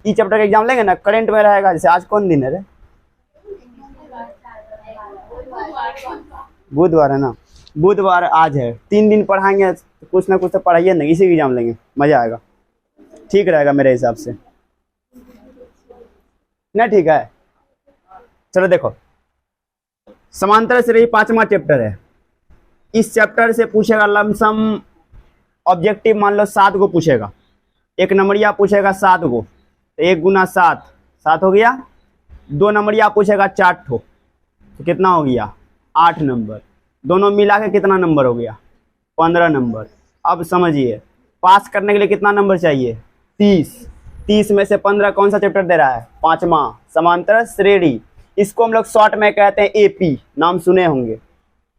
ई chapter का exam लेंगे ना, करंट में रहेगा। जैसे आज कौन दिन है रे? बुधवार है ना, बुधवार आज है। 3 दिन पढ़ाएंगे तो कुछ ना कुछ तो पढ़ाइए ना, इसी एग्जाम लेंगे, मजा आएगा, ठीक रहेगा मेरे हिसाब से ना। ठीक है, चलो देखो, समांतर श्रेणी 5वां चैप्टर है। इस चैप्टर से पूछेगा लमसम ऑब्जेक्टिव, मान लो 7 को पूछेगा, 1 नंबरिया पूछेगा 7 को, तो 1 गुना 7 7 हो गया। 2 नंबरिया पूछेगा 4 ठो, तो कितना हो गया? 8 नंबर। दोनों मिला के कितना नंबर हो गया? 15 नंबर। अब समझिए, पास करने के लिए कितना नंबर चाहिए? 30। 30 में से 15 कौन सा चैप्टर दे रहा है? 5वां, समांतर श्रेणी। इसको हम लोग शॉर्ट में कहते हैं एपी, नाम सुने होंगे।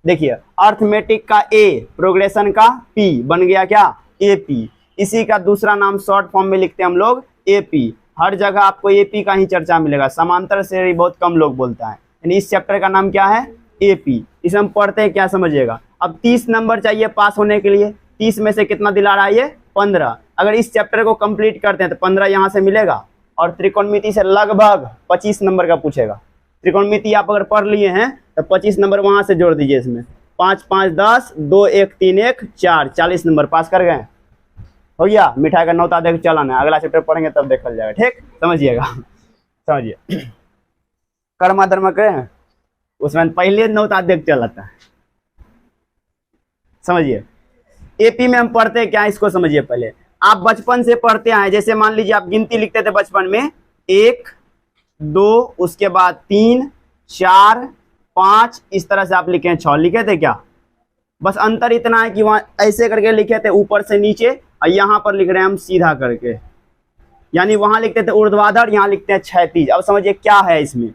देखिए, अर्थमेटिक का ए, प्रोग्रेशन का पी, बन गया क्या? एपी। इसी का दूसरा नाम शॉर्ट फॉर्म में लिखते हैं हम लोग एपी। हर जगह आपको एपी का ही चर्चा मिलेगा, समांतर श्रेणी बहुत कम लोग बोलता है। यानी इस चैप्टर का नाम क्या है? एपी। इसे हम पढ़ते हैं क्या, समझिएगा। अब 30 नंबर चाहिए पास होने के लिए, 30 में से कितना दिला रहा है ये? 15। अगर इस चैप्टर को कंप्लीट करते हैं तो 15 यहाँ से मिलेगा, और त्रिकोणमिति से लगभग 25 नंबर का पूछेगा। त्रिकोणमिति आप अगर पढ़ लिए हैं तो 25 नंबर वहां से जोड़ दीजिए इसमें। 5 5 10, 2 1 3 1 4, 40 नंबर पास कर गए। हो गया, मिठाई का नौता देख चलाना है, अगला चैप्टर पढ़ेंगे तब देखल जाएगा, ठीक? समझिएगा, समझिए। कर्मा धर्म करें उसमें पहले नौता देख चलाता है, समझिए। एपी में हम पढ़ते हैं क्या, इसको समझिए। पहले आप बचपन से पढ़ते आए, जैसे मान लीजिए आप गिनती लिखते थे बचपन में, 1 2, उसके बाद 3 4 5, इस तरह से आप लिखे हैं। 6 लिखे थे क्या? बस अंतर इतना है कि वहां ऐसे करके लिखे थे ऊपर से नीचे, और यहाँ पर लिख रहे हैं हम सीधा करके। यानी वहां लिखते थे ऊर्ध्वाधर, यहाँ लिखते हैं क्षैतिज। अब समझिए क्या है इसमें।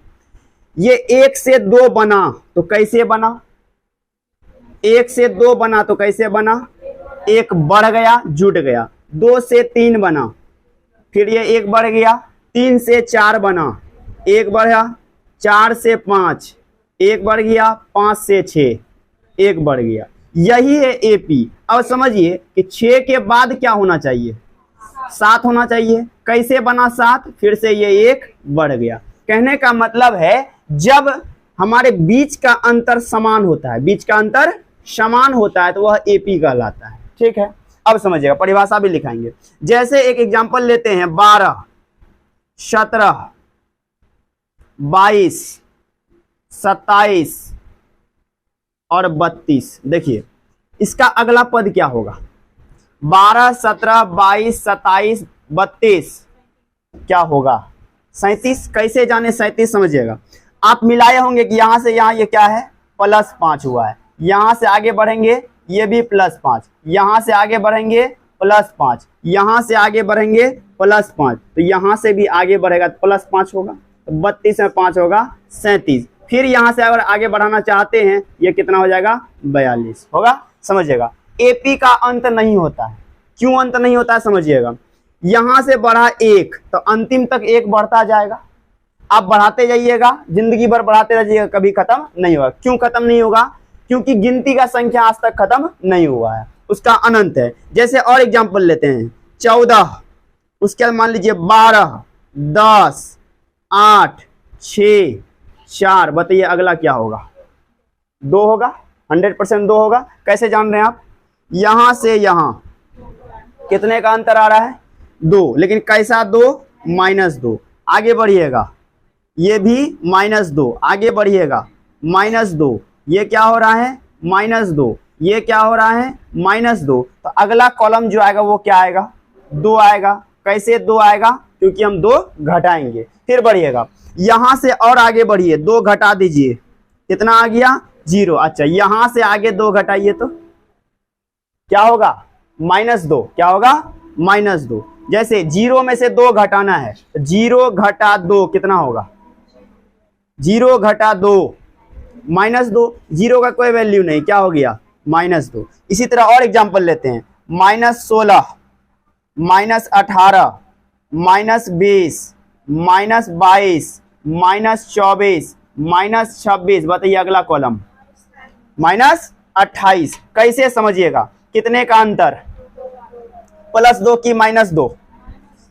ये 1 से 2 बना तो कैसे बना? 1 से 2 बना तो कैसे बना? 1 बढ़ गया, जुट गया। 2 से 3 बना, फिर ये 1 बढ़ गया। 3 से 4 बना, 1 बढ़ा। 4 से 5, 1 बढ़ गया। 5 से 6, 1 बढ़ गया। यही है एपी। अब समझिए कि 6 के बाद क्या होना चाहिए? 7 होना चाहिए। कैसे बना 7? फिर से ये 1 बढ़ गया। कहने का मतलब है जब हमारे बीच का अंतर समान होता है, बीच का अंतर समान होता है, तो वह एपी कहलाता है, ठीक है? अब समझिएगा, परिभाषा भी लिखाएंगे। जैसे एक एग्जांपल लेते हैं, 12 17 22 27 और 32। देखिए इसका अगला पद क्या होगा? 12 17 22 27 32 क्या होगा? 37। कैसे जाने 37? समझिएगा, आप मिलाए होंगे कि यहां से यहां ये क्या है? +5 हुआ है। यहां से आगे बढ़ेंगे, ये भी +5। यहां से आगे बढ़ेंगे +5, यहां से आगे बढ़ेंगे +5, तो यहां से भी आगे बढ़ेगा तो +5 होगा। तो 32 में 5 होगा 37। फिर यहां से अगर आगे बढ़ाना चाहते हैं, ये कितना हो जाएगा? 42 होगा। समझिएगा, एपी का अंत नहीं होता है। क्यों अंत नहीं होता है? समझिएगा, यहां से बढ़ा 1 तो अंतिम तक 1 बढ़ता जाएगा। आप बढ़ाते जाइएगा, जिंदगी भर बढ़ाते रहिएगा, कभी खत्म नहीं होगा। क्यों खत्म नहीं होगा? क्योंकि गिनती का संख्या आज तक खत्म नहीं हुआ है, उसका अनंत है। जैसे और एग्जांपल लेते हैं, 14, उसके बाद मान लीजिए 12 10 8 6 4। बताइए अगला क्या होगा? 2 होगा, 100% 2 होगा। कैसे जान रहे हैं आप? यहां से यहां कितने का अंतर आ रहा है? 2। लेकिन कैसा 2? -2। आगे बढ़िएगा, ये भी -2। आगे बढ़िएगा, -2। ये क्या हो रहा है? -2। ये क्या हो रहा है? -2। तो अगला कॉलम जो आएगा वो क्या आएगा? 2 आएगा। कैसे 2 आएगा? क्योंकि हम 2 घटाएंगे। फिर बढ़िएगा, यहां से और आगे बढ़िए, 2 घटा दीजिए, कितना आ गया? 0। अच्छा, यहां से आगे 2 घटाइए तो क्या होगा? -2। क्या होगा? -2। जैसे 0 में से 2 घटाना है, 0 घटा 2 कितना होगा? 0 घटा 2 -2। 0 का कोई वैल्यू नहीं, क्या हो गया? -2। इसी तरह और एग्जांपल लेते हैं, -16 -18 -20 -22 -24 -26। बताइए अगला कॉलम -28। कैसे? समझिएगा, कितने का अंतर? +2 की -2?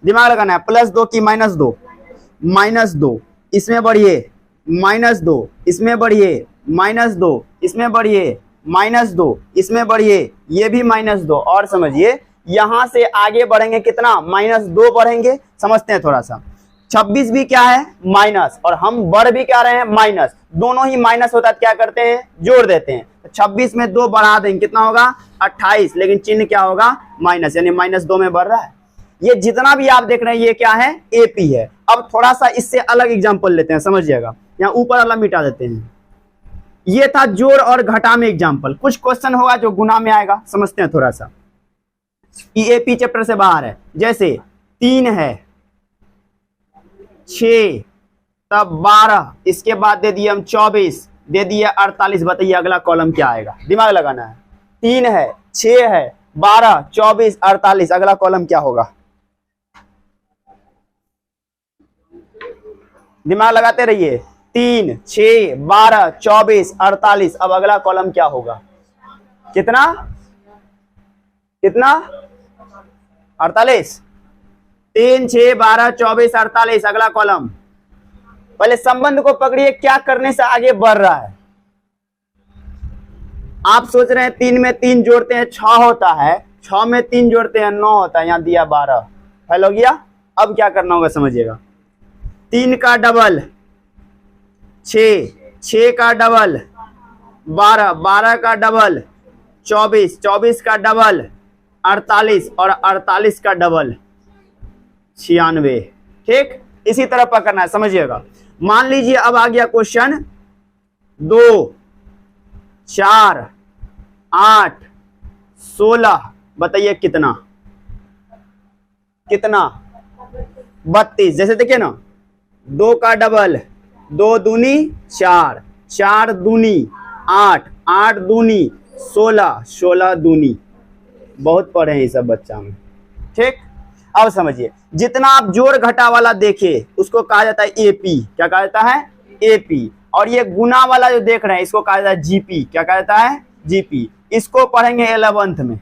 दिमाग लगाना है। +2 की -2, इसमें बढ़िए -2, इसमें बढ़िए -2, इसमें बढ़िए -2, इसमें बढ़िए ये भी -2। और समझिए यहां से आगे बढ़ेंगे कितना, -2 बढ़ेंगे। समझते हैं थोड़ा सा। 26 भी क्या है, माइनस, और हम बढ़ भी क्या रहे हैं, माइनस। दोनों ही माइनस होता है, क्या करते हैं, जोड़ देते हैं। 26 में 2 बढ़ा देंगे, कितना होगा, 28, लेकिन चिन्ह क्या होगा, माइनस, यानी -2 में बढ़ रहा है। ये जितना भी आप देख रहे हैं ये क्या है, एपी है। अब थोड़ा सा इससे अलग एग्जांपल लेते हैं, समझिएगा। यहाँ ऊपर वाला मिटा देते हैं। ये था जोड़ और घटा में एग्जांपल। कुछ क्वेश्चन होगा जो गुना में आएगा, समझते हैं थोड़ा सा। एपी चैप्टर से बाहर है। जैसे 3 है, 6, तब 12, इसके बाद दे दिए हम 24, दे दिए 48। बताइए अगला कॉलम क्या आएगा, दिमाग लगाना है। 3 है, 6 है, 12, 24, 48, अगला कॉलम क्या होगा, दिमाग लगाते रहिए। 3, 6, 12, 24, 48, अब अगला कॉलम क्या होगा, कितना कितना, 48। 3, 6, 12, 24, 48, अगला कॉलम। पहले संबंध को पकड़िए, क्या करने से आगे बढ़ रहा है। आप सोच रहे हैं 3 में 3 जोड़ते हैं 6 होता है, 6 में 3 जोड़ते हैं 9 होता है, यहां दिया 12, फैल हो गया। अब क्या करना होगा समझिएगा। 3 का डबल 6, 6 का डबल 12, 12 का डबल 24, 24 का डबल 48, और 48 का डबल 96। ठीक, इसी तरह पकड़ना है, समझिएगा। मान लीजिए अब आ गया क्वेश्चन 2, 4, 8, 16, बताइए कितना, कितना, 32। जैसे देखिए ना, 2 का डबल 2 दूनी 4, 4 दूनी 8, 8 दूनी 16, 16 दूनी। बहुत पढ़े हैं ये सब बच्चा में। ठीक, अब समझिए, जितना आप जोड़ घटा वाला देखे उसको कहा जाता है एपी। क्या कहा जाता है, एपी। और ये गुना वाला जो देख रहे हैं इसको कहा जाता है जीपी। क्या कहा जाता है, जीपी। इसको पढ़ेंगे 11th में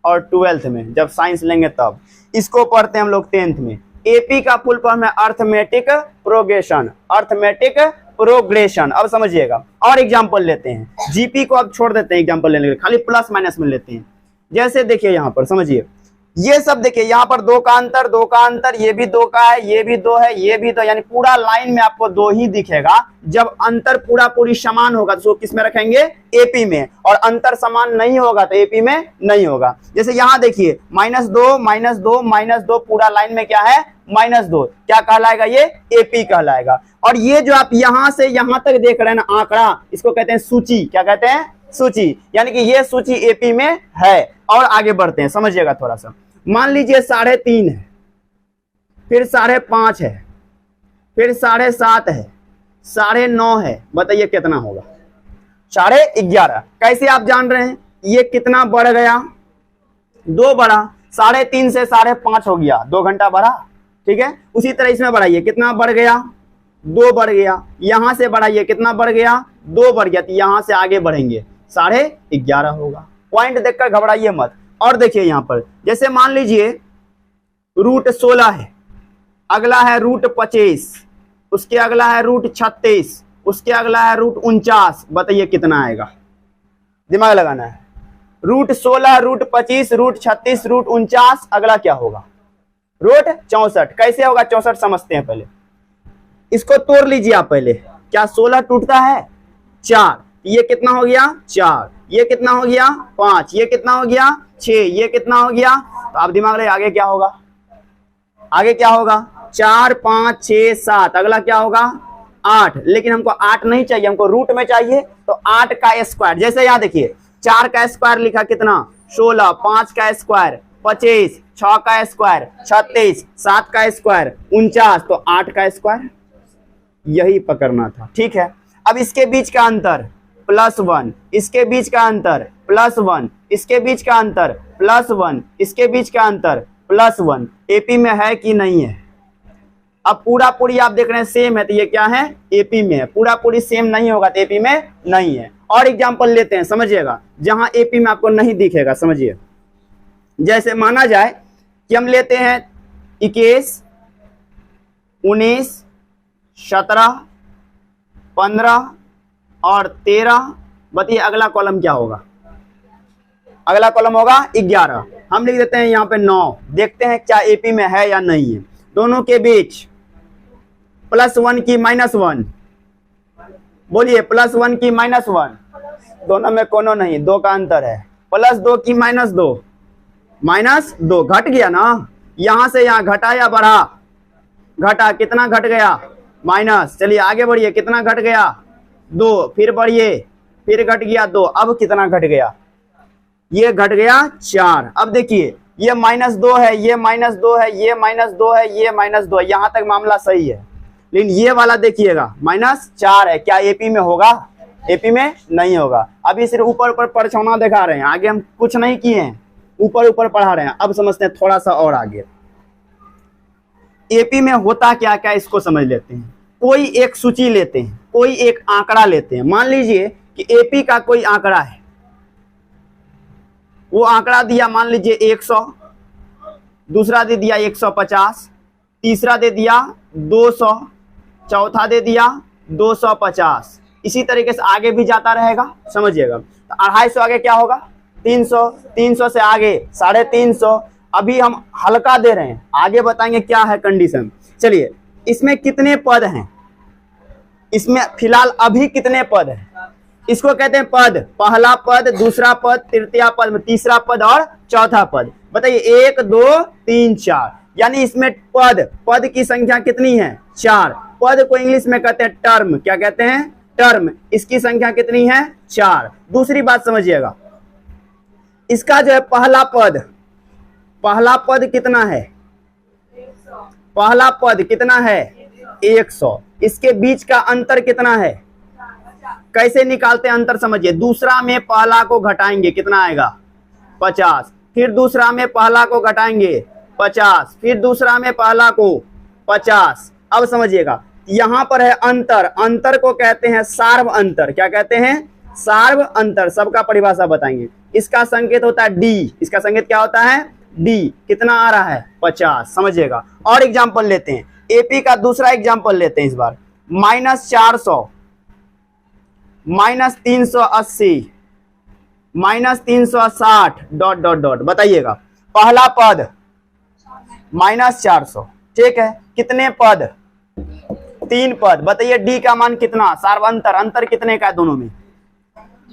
और 12th में, जब साइंस लेंगे तब। इसको पढ़ते हैं हम लोग 10th में। एपी का फुल फॉर्म है अर्थमेटिक प्रोग्रेशन, अर्थमेटिक प्रोग्रेशन। अब समझिएगा, और एग्जांपल लेते हैं। जीपी को अब छोड़ देते हैं एग्जांपल लेने के लिए, खाली प्लस माइनस में लेते हैं। जैसे देखिए यहाँ पर समझिए, ये सब देखिए, यहाँ पर 2 का अंतर, 2 का अंतर, ये भी 2 का है, ये भी 2 है, ये भी 2, यानी पूरा लाइन में आपको 2 ही दिखेगा। जब अंतर पूरा पूरी समान होगा तो किस में रखेंगे, एपी में, और अंतर समान नहीं होगा तो एपी में नहीं होगा। जैसे यहाँ देखिए -2, -2, -2, पूरा लाइन में क्या है, -2, क्या कहलाएगा, ये एपी कहलाएगा। और ये जो आप यहां से यहां तक देख रहे हैं ना आंकड़ा, इसको कहते हैं सूची। क्या कहते हैं, सूची, यानी कि ये सूची एपी में है। और आगे बढ़ते हैं, समझिएगा थोड़ा सा। मान लीजिए 3.5 है, फिर 5.5 है, फिर 7.5 है, 9.5 है, बताइए कितना होगा, 11.5। कैसे आप जान रहे हैं, ये कितना बढ़ गया, 2 बढ़ा, 3.5 से 5.5 हो गया, 2 घंटा बढ़ा। ठीक है, उसी तरह इसमें बढ़ाइए, कितना बढ़ गया, 2 बढ़ गया। यहां से बढ़ाइए, कितना बढ़ गया, 2 बढ़ गया, तो यहां से आगे बढ़ेंगे 11.5 होगा। पॉइंट देखकर घबराइए मत। और देखिए यहां पर, जैसे मान लीजिए √16 है, अगला है √25, उसके अगला है √36, उसके अगला है √49, बताइए कितना आएगा, दिमाग लगाना है। √16, √25, √36, √49, अगला क्या होगा, √64। कैसे होगा 64 समझते हैं पहले। इसको तोड़ लीजिए आप पहले, क्या 16 टूटता है, 4, ये कितना हो गया, 4, ये कितना हो गया, 5, ये कितना हो गया, 6, ये कितना हो गया। तो आप दिमाग लगाइए, आगे क्या होगा, आगे क्या होगा, 4, 5, 6, 7, अगला क्या होगा, 8। लेकिन हमको 8 नहीं चाहिए, हमको रूट में चाहिए, तो 8 का स्क्वायर। जैसे यहाँ देखिए, 4 का स्क्वायर लिखा कितना, 16, 5 का स्क्वायर 25, 6 का स्क्वायर 36, 7 का स्क्वायर 49, तो 8 का स्क्वायर। यही पकड़ना था। ठीक है, अब इसके बीच का अंतर +1, इसके बीच का अंतर +1, इसके बीच का अंतर +1, इसके बीच का अंतर +1, एपी में है कि नहीं है। अब पूरा पूरी आप देख रहे हैं सेम है, तो ये क्या है, एपी में है। पूरा पूरी सेम नहीं होगा तो एपी में नहीं है। और एग्जांपल लेते हैं, समझिएगा, जहां एपी में आपको नहीं दिखेगा। समझिए, जैसे माना जाए कि हम लेते हैं 21, 19, 17, 15 और 13। बताइए अगला कॉलम क्या होगा? अगला कॉलम होगा 11। हम लिख देते हैं यहाँ पे 9। देखते हैं क्या एपी में है या नहीं है। दोनों के बीच +1 की -1, बोलिए +1 की -1, दोनों में कोनो नहीं, 2 का अंतर है। +2 की -2, -2 घट गया ना, यहां से यहां घटा या बढ़ा? घटा। कितना घट गया? माइनस। चलिए आगे बढ़िए, कितना घट गया? 2। फिर बढ़िए, फिर घट गया 2। अब कितना घट गया? ये घट गया 4। अब देखिए ये -2 है, ये -2 है, ये -2 है, ये -2 है, यहां तक मामला सही है। लेकिन ये वाला देखिएगा -4 है। क्या एपी में होगा? एपी में नहीं होगा। अभी सिर्फ ऊपर ऊपर परछौना दिखा रहे हैं, आगे हम कुछ नहीं किए हैं, ऊपर ऊपर पढ़ा रहे हैं। अब समझते हैं थोड़ा सा और आगे। एपी में होता क्या क्या इसको समझ लेते हैं। कोई एक सूची लेते हैं, कोई एक आंकड़ा लेते हैं। मान लीजिए कि एपी का कोई आंकड़ा है, वो आंकड़ा दिया मान लीजिए 100, दूसरा दे दिया 150, तीसरा दे दिया 200, चौथा दे दिया 250। इसी तरीके से आगे भी जाता रहेगा, समझिएगा। तो 250 आगे क्या होगा? 300, 300 से आगे 350। अभी हम हल्का दे रहे हैं, आगे बताएंगे क्या है कंडीशन। चलिए इसमें कितने पद हैं? इसमें फिलहाल अभी कितने पद हैं? इसको कहते हैं पद। पहला पद, दूसरा पद, तृतीय पद, तीसरा पद और चौथा पद। बताइए 1, 2, 3, 4, यानी इसमें पद की संख्या कितनी है? 4। पद को इंग्लिश में कहते हैं टर्म। क्या कहते हैं? टर्म। इसकी संख्या कितनी है? 4। दूसरी बात समझिएगा, इसका जो है पहला पद कितना है? पहला पद कितना है? 100। इसके बीच का अंतर कितना है? कैसे निकालते हैं अंतर समझिए। दूसरा में पहला को घटाएंगे, कितना आएगा? 50। फिर दूसरा में पहला को घटाएंगे 50, फिर दूसरा में पहला को 50। अब समझिएगा यहां पर है अंतर। अंतर को कहते हैं सार्व अंतर। क्या कहते हैं? सार्व अंतर। सबका परिभाषा बताएंगे। इसका संकेत होता है डी। इसका संकेत क्या होता है? डी। कितना आ रहा है? 50। समझिएगा। और एग्जाम्पल लेते हैं, एपी का दूसरा एग्जाम्पल लेते हैं इस बार। -400, -380, -360 ... बताइएगा पहला पद -400, ठीक है। कितने पद? 3 पद। बताइए डी का मान कितना? सार्वंतर। अंतर कितने का है दोनों में?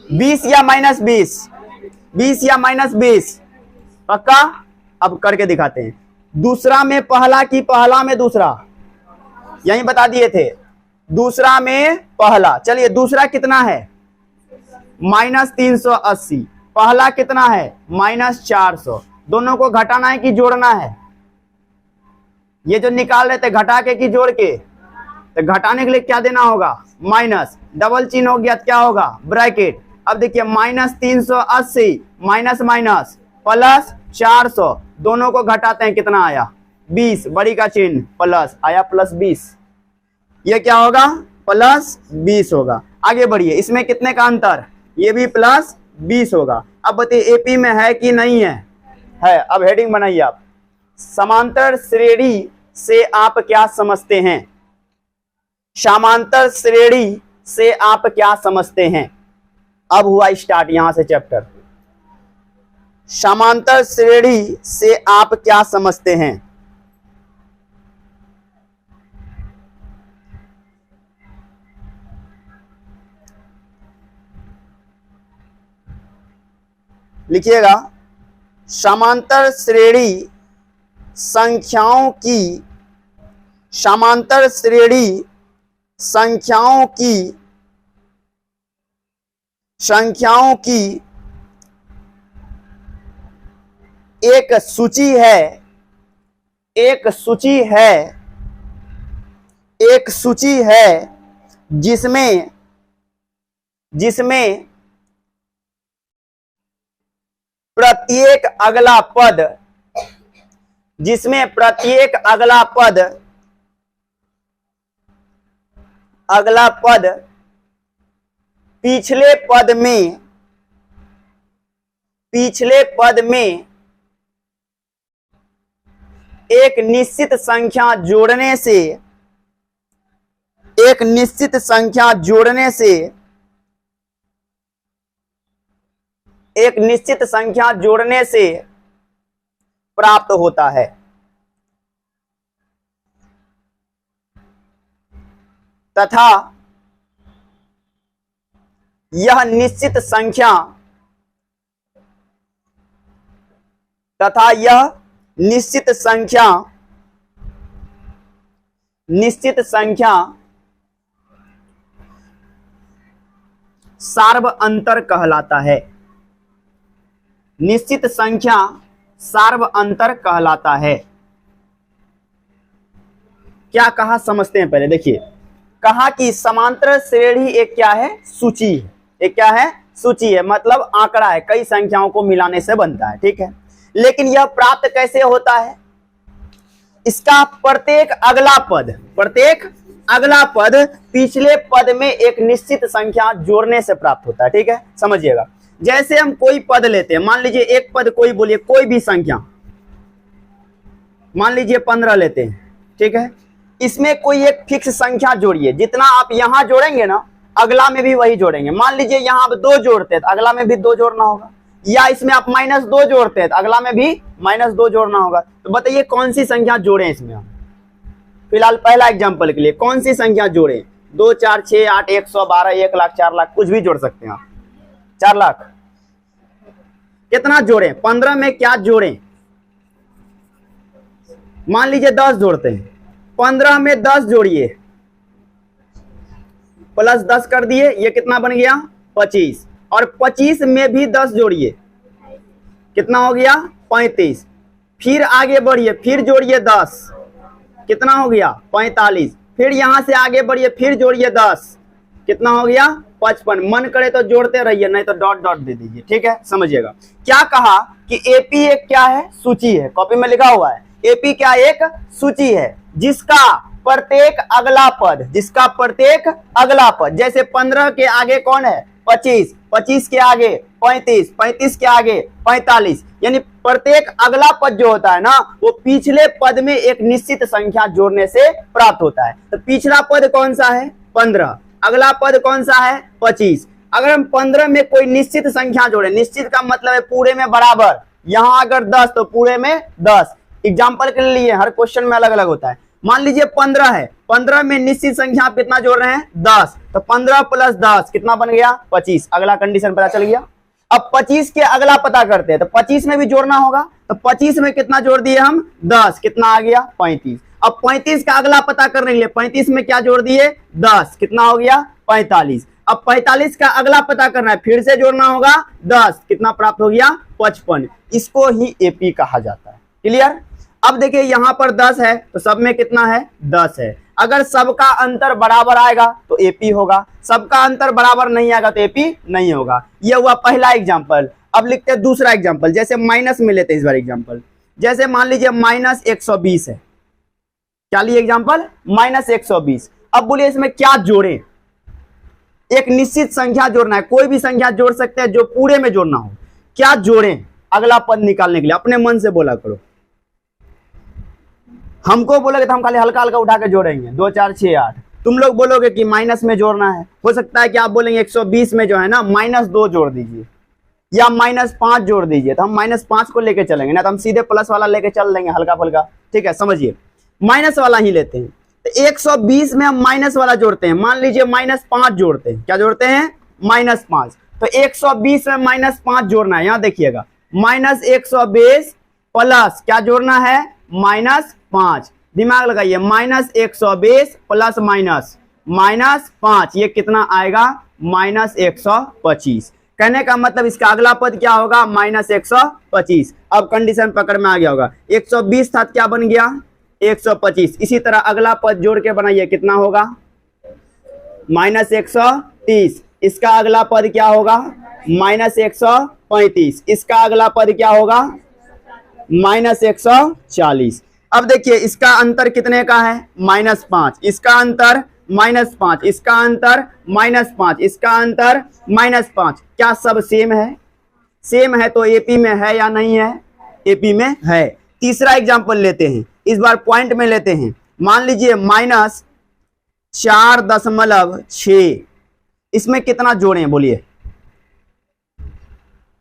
20 या -20? 20 या -20? पक्का? अब करके दिखाते हैं। दूसरा में पहला की पहला में दूसरा? यही बता दिए थे, दूसरा में पहला। चलिए दूसरा कितना है? -380। पहला कितना है? -400। दोनों को घटाना है कि जोड़ना है? ये जो निकाल रहे थे घटा के कि जोड़ के? तो घटाने के लिए क्या देना होगा? माइनस। डबल चिन्ह हो गया, क्या होगा? ब्रैकेट। अब देखिए -380 माइनस माइनस प्लस 400, दोनों को घटाते हैं, कितना आया? 20। बड़ी का चिन्ह प्लस आया, +20। ये क्या होगा? +20 होगा। आगे बढ़िए, इसमें कितने का अंतर? ये भी +20 होगा। अब बताइए एपी में है कि नहीं है? है। अब हेडिंग बनाइए आप, समांतर श्रेणी से आप क्या समझते हैं? समांतर श्रेणी से आप क्या समझते हैं? अब हुआ स्टार्ट यहां से चैप्टर। समांतर श्रेणी से आप क्या समझते हैं? लिखिएगा, समांतर श्रेणी संख्याओं की, समांतर श्रेणी संख्याओं की एक सूची है, एक सूची है, एक सूची है जिसमें प्रत्येक अगला पद, जिसमें प्रत्येक अगला पद पिछले पद में एक निश्चित संख्या जोड़ने से, एक निश्चित संख्या जोड़ने से, एक निश्चित संख्या जोड़ने से प्राप्त होता है। तथा यह निश्चित संख्या, तथा यह निश्चित संख्या, निश्चित संख्या सार्वअंतर कहलाता है। निश्चित संख्या सार्वअंतर कहलाता है। क्या कहा समझते हैं पहले। देखिए, कहा कि समांतर श्रेणी एक क्या है, सूची है। एक क्या है, सूची है, मतलब आंकड़ा है, कई संख्याओं को मिलाने से बनता है, ठीक है। लेकिन यह प्राप्त कैसे होता है, इसका प्रत्येक अगला पद, प्रत्येक अगला पद पिछले पद में एक निश्चित संख्या जोड़ने से प्राप्त होता है, ठीक है, समझिएगा। जैसे हम कोई पद लेते हैं, मान लीजिए एक पद, कोई बोलिए कोई भी संख्या, मान लीजिए 15 लेते हैं, ठीक है। इसमें कोई एक फिक्स संख्या जोड़िए, जितना आप यहां जोड़ेंगे ना, अगला में भी वही जोड़ेंगे। मान लीजिए यहां आप 2 जोड़ते हैं तो अगला में भी 2 जोड़ना होगा, या इसमें आप -2 जोड़ते हैं तो अगला में भी -2 जोड़ना होगा। तो बताइए कौन सी संख्या जोड़ें इसमें हम। फिलहाल पहला एग्जांपल के लिए कौन सी संख्या जोड़ें, 2 4 6 8 112 1 लाख 4 लाख, कुछ भी जोड़ सकते हैं आप। 4 लाख कितना जोड़ें, 15 में क्या जोड़ें, मान लीजिए 10 जोड़ते हैं, 15 में 10 जोड़िए, प्लस 10 कर दिए, ये कितना बन गया 25, और 25 में भी 10 जोड़िए, कितना हो गया 35। फिर आगे बढ़िए, फिर जोड़िए 10, कितना हो गया 45। फिर यहां से आगे बढ़िए, फिर जोड़िए 10, कितना हो गया 55। मन करे तो जोड़ते रहिए, नहीं तो डॉट डॉट दे दीजिए, ठीक है, समझिएगा। क्या कहा कि एपी एक क्या है, सूची है, कॉपी में लिखा हुआ है। एपी क्या एक सूची है, जिसका प्रत्येक अगला पद, जिसका प्रत्येक अगला पद, जैसे 15 के आगे कौन है 25, 25 के आगे 35, 35 के आगे 45, यानी प्रत्येक अगला पद जो होता है ना, वो पिछले पद में एक निश्चित संख्या जोड़ने से प्राप्त होता है। तो पिछला पद कौन सा है 15, अगला पद कौन सा है 25। अगर हम 15 में कोई निश्चित संख्या जोड़े, निश्चित का मतलब है पूरे में बराबर, यहां अगर 10 तो पूरे में 10। एग्जाम्पल के लिए हर क्वेश्चन में अलग अलग होता है। मान लीजिए 15 है, 15 में निश्चित संख्या आप कितना जोड़ रहे हैं 10, तो 15 + 10 कितना बन गया 25। अगला कंडीशन पता चल गया। अब 25 के अगला पता करते हैं, तो 25 में भी जोड़ना होगा, तो 25 में कितना जोड़ दिए हम 10, कितना आ गया 35। अब 35 का अगला पता करने के लिए 35 में क्या जोड़ दिए 10, कितना हो गया 45। अब 45 का अगला पता करना है, फिर से जोड़ना होगा 10, कितना प्राप्त हो गया 55। इसको ही एपी कहा जाता है। क्लियर। अब देखिए यहां पर 10 है तो सब में कितना है 10 है। अगर सबका अंतर बराबर आएगा तो एपी होगा, सबका अंतर बराबर नहीं आएगा तो एपी नहीं होगा। यह हुआ पहला एग्जांपल। अब लिखते हैं दूसरा एग्जांपल, जैसे माइनस में लेते हैं इस बार एग्जांपल। जैसे मान लीजिए -120 है, क्या लिए एग्जांपल -120। अब बोलिए इसमें क्या जोड़ें, एक निश्चित संख्या जोड़ना है, कोई भी संख्या जोड़ सकते हैं जो पूरे में जोड़ना हो। क्या जोड़ें अगला पद निकालने के लिए, अपने मन से बोला करो। हमको बोलोगे तो हम खाली हल्का हल्का उठा के जोड़ेंगे, 2 4 6 8। तुम लोग बोलोगे कि माइनस में जोड़ना है, हो सकता है कि आप बोलेंगे 120 में जो है ना -2 जोड़ दीजिए या -5 जोड़ दीजिए, तो हम -5 को लेके चलेंगे, ना तो हम सीधे प्लस वाला लेके चल देंगे हल्का फुल्का। ठीक है, समझिए माइनस वाला ही लेते हैं। तो 120 में हम माइनस वाला जोड़ते हैं, मान लीजिए -5 जोड़ते हैं। क्या जोड़ते हैं -5। तो 120 में -5 जोड़ना है, यहां देखिएगा -120 प्लस क्या जोड़ना है -5। दिमाग लगाइए, -120 प्लस -5, ये कितना आएगा -125। कहने का मतलब इसका अगला पद क्या होगा -125। अब कंडीशन पकड़ में आ गया होगा, 120 था क्या बन गया 125। इसी तरह अगला पद जोड़ के बनाइए, कितना होगा -130। इसका अगला पद क्या होगा -135। इसका अगला पद क्या होगा -140। अब देखिए इसका अंतर कितने का है -5, इसका अंतर -5, इसका अंतर -5, इसका अंतर -5। क्या सब सेम है? सेम है तो एपी में है या नहीं है? एपी में है। तीसरा एग्जांपल लेते हैं, इस बार पॉइंट में लेते हैं। मान लीजिए -4.6, इसमें कितना जोड़ें बोलिए।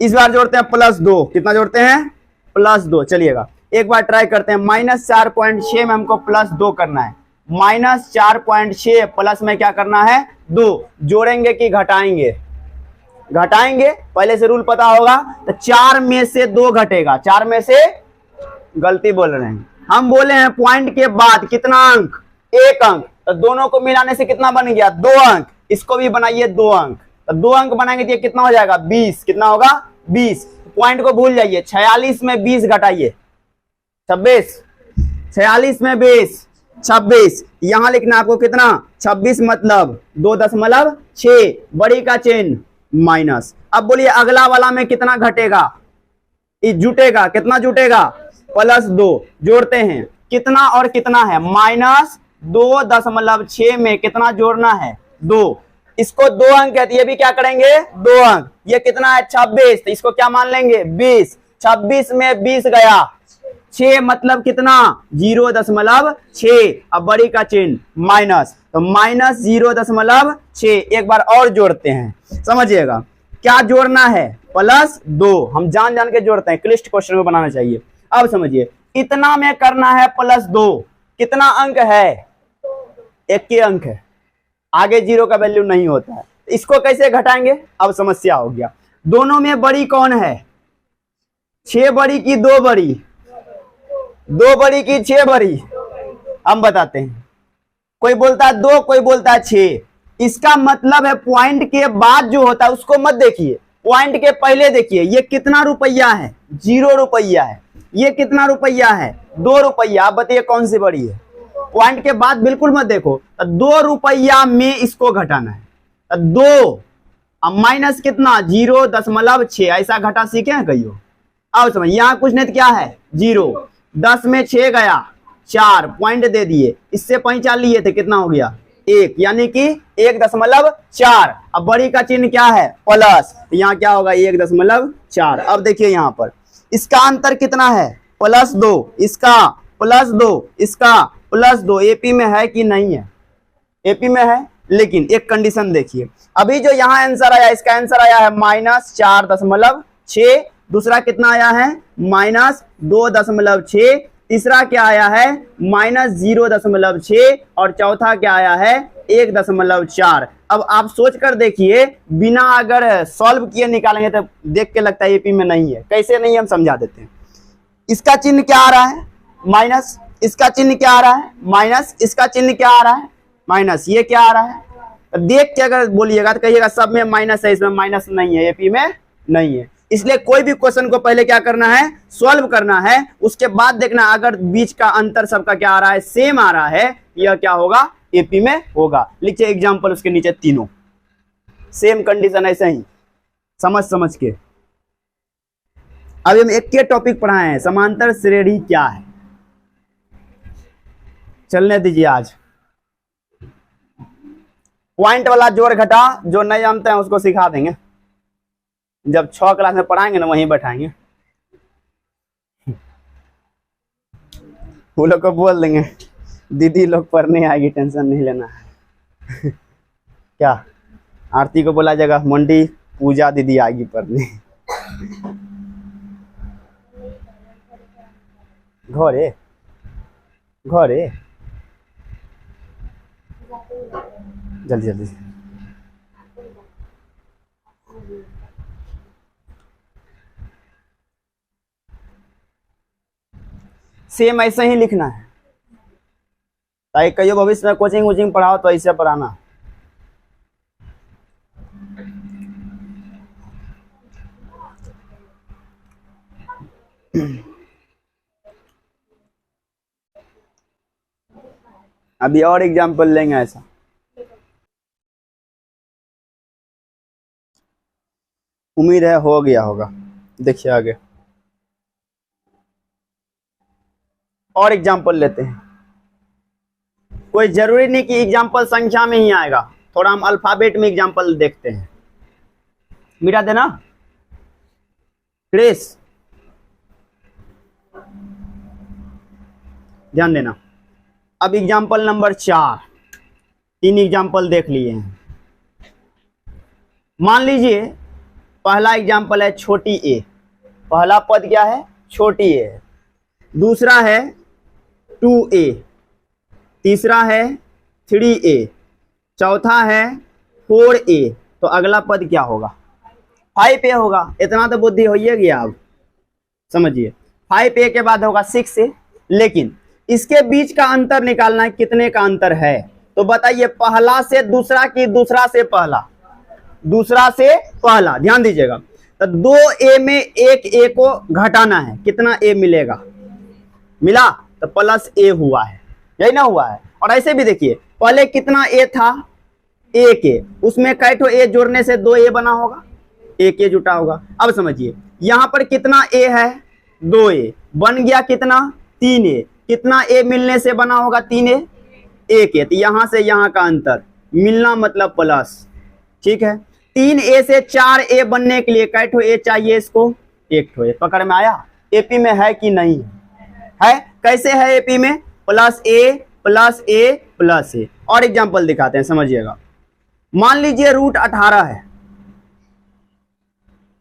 इस बार जोड़ते हैं +2, कितना जोड़ते हैं +2। चलिएगा एक बार ट्राई करते हैं। -4.6 में हमको +2 करना है। -4.6 प्लस में क्या करना है 2। जोड़ेंगे कि घटाएंगे? घटाएंगे, पहले से रूल पता होगा। तो 4 में से 2 घटेगा, 4 में से, गलती बोल रहे हैं हम, बोले हैं पॉइंट के बाद कितना अंक, 1 अंक। तो दोनों को मिलाने से कितना बन गया 2 अंक। इसको भी बनाइए 2 अंक, तो 2 अंक बनाएंगे तो ये कितना हो जाएगा 20। कितना होगा 20। पॉइंट को भूल जाइए। 46 में 20 घटाइए 26, 46 में 20 26। यहां लिखना आपको कितना 26 मतलब 2.6, बड़ी का चिन्ह माइनस। अब बोलिए अगला वाला में कितना घटेगा, जुटेगा, कितना जुटेगा +2। जोड़ते हैं, कितना और कितना है -2.6 में कितना जोड़ना है 2। इसको 2 अंक है तो ये भी क्या करेंगे 2 अंक। ये कितना है 26, तो इसको क्या मान लेंगे 20। 26 में 20 गया, 6 मतलब कितना 0.6। अब बड़ी का चिन्ह माइनस, तो -0.6। एक बार और जोड़ते हैं, समझिएगा क्या जोड़ना है +2। हम जान जान के जोड़ते हैं, क्लिष्ट क्वेश्चन को बनाना चाहिए। अब समझिए इतना में करना है +2। कितना अंक है 1 के अंक है, आगे 0 का वैल्यू नहीं होता है। इसको कैसे घटाएंगे, अब समस्या हो गया। दोनों में बड़ी कौन है, 6 बड़ी की 2 बड़ी, 2 बड़ी की 6 बड़ी, हम बताते हैं। कोई बोलता है 2, कोई बोलता है 6। इसका मतलब है पॉइंट के बाद जो होता है उसको मत देखिए, पॉइंट के पहले देखिए। ये कितना रुपया है 0 रुपया है। ये कितना रुपया है 2 रुपया। आप बताइए कौन सी बड़ी है। पॉइंट के बाद बिल्कुल मत देखो। 2 रुपया में इसको घटाना है। 2 माइनस कितना 0.6, ऐसा घटा सीखे हैं कहियो। अब समझ, यहां कुछ नहीं तो क्या है 0। 10 में 6 गया 4, पॉइंट दे दिए, इससे 5 लिए थे, कितना हो गया 1, यानी कि 1.4। अब बड़ी का चिन्ह क्या है प्लस, तो यहाँ क्या होगा 1.4। अब देखिए यहाँ पर इसका अंतर कितना है +2, इसका +2, इसका +2। एपी में है कि नहीं है, एपी में है। लेकिन एक कंडीशन देखिए, अभी जो यहाँ आंसर आया, इसका आंसर आया है -4.6। दूसरा कितना आया है -2.6। तीसरा क्या आया है -0.6 और चौथा क्या आया है 1.4। अब आप सोच कर देखिए, बिना अगर सॉल्व किए निकालेंगे तो देख के लगता है एपी में नहीं है। कैसे नहीं, हम समझा देते हैं। इसका चिन्ह क्या आ रहा है माइनस, इसका चिन्ह क्या आ रहा है माइनस, इसका चिन्ह क्या आ रहा है माइनस, ये क्या आ रहा है। तो देख के अगर बोलिएगा तो कहिएगा सब में माइनस है, इसमें माइनस नहीं है, एपी में नहीं है। इसलिए कोई भी क्वेश्चन को पहले क्या करना है सॉल्व करना है, उसके बाद देखना अगर बीच का अंतर सबका क्या आ रहा है सेम आ रहा है, यह क्या होगा एपी में होगा। लिखिए एग्जांपल उसके नीचे तीनों सेम कंडीशन, ऐसे ही समझ समझ के। अभी हम एक के टॉपिक पढ़ाए हैं, समांतर श्रेणी क्या है, चलने दीजिए। आज पॉइंट वाला जोड़ घटा जो नहीं जानते हैं उसको सिखा देंगे, जब 6 क्लास में पढ़ाएंगे ना वहीं बैठाएंगे, वो लोग को बोल देंगे दीदी लोग पढ़ने आएगी, टेंशन नहीं लेना है। क्या आरती को बोला जाएगा मंडी पूजा दीदी आएगी पढ़ने। घरे घरे जल्दी जल्दी। सेम ऐसे ही लिखना है, ताकि कहियो भविष्य में कोचिंग वोचिंग पढ़ाओ तो ऐसे पढ़ाना। अभी और एग्जाम्पल लेंगे ऐसा। उम्मीद है हो गया होगा, देखिए आगे और एग्जाम्पल लेते हैं। कोई जरूरी नहीं कि एग्जाम्पल संख्या में ही आएगा, थोड़ा हम अल्फाबेट में एग्जाम्पल देखते हैं। मिटा देना क्रिस, ध्यान देना। अब एग्जाम्पल नंबर 4, 3 एग्जाम्पल देख लिए हैं। मान लीजिए पहला एग्जाम्पल है छोटी ए, पहला पद क्या है? छोटी ए। दूसरा है 2a, तीसरा है 3a, चौथा है 4a, तो अगला पद क्या होगा? 5a होगा। इतना तो बुद्धि हो ही गया। अब समझिए 5a के बाद होगा 6a, लेकिन इसके बीच का अंतर निकालना है, कितने का अंतर है? तो बताइए पहला से दूसरा की दूसरा से पहला? दूसरा से पहला। ध्यान दीजिएगा, तो 2a में एक a को घटाना है, कितना a मिलेगा? मिला तो प्लस a हुआ है, यही ना हुआ है। और ऐसे भी देखिए पहले कितना a था? एक a, उसमें कै ठो a जोड़ने से 2a बना होगा, एक a जुटा होगा। अब समझिए यहां पर कितना a है? 2a, बन गया कितना? 3a, कितना a मिलने से बना होगा? 3a, एक a, तो यहां से यहां का अंतर मिलना मतलब प्लस, ठीक है। 3a से 4a बनने के लिए कै ठो a चाहिए इसको? एक ठो a। पकड़ में आया? एपी में है कि नहीं है? कैसे है एपी में? Plus a plus a plus a। और एग्जांपल दिखाते हैं, समझिएगा। मान लीजिए रूट 18 है,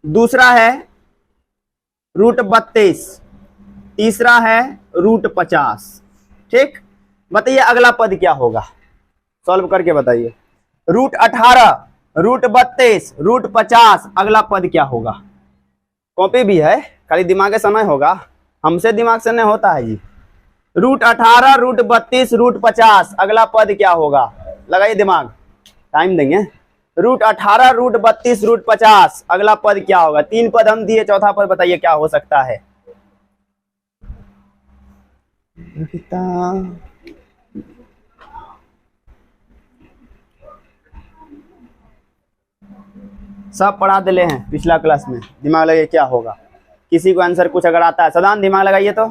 दूसरा है रूट 32, तीसरा है रूट 50, ठीक। बताइए अगला पद क्या होगा? सॉल्व करके बताइए। रूट 18, रूट 32, रूट 50, अगला पद क्या होगा? कॉपी भी है, खाली दिमाग के समय होगा, हमसे दिमाग से नहीं होता है जी। रूट 18, रूट 32, रूट 50, अगला पद क्या होगा? लगाइए दिमाग, टाइम देंगे। रूट 18, रूट 32, रूट 50, अगला पद क्या होगा? 3 पद हम दिए, चौथा पद बताइए क्या हो सकता है? सब पढ़ा दिले हैं पिछला क्लास में, दिमाग लगाइए क्या होगा। किसी को आंसर कुछ अगर आता है, सदान दिमाग लगाइए। तो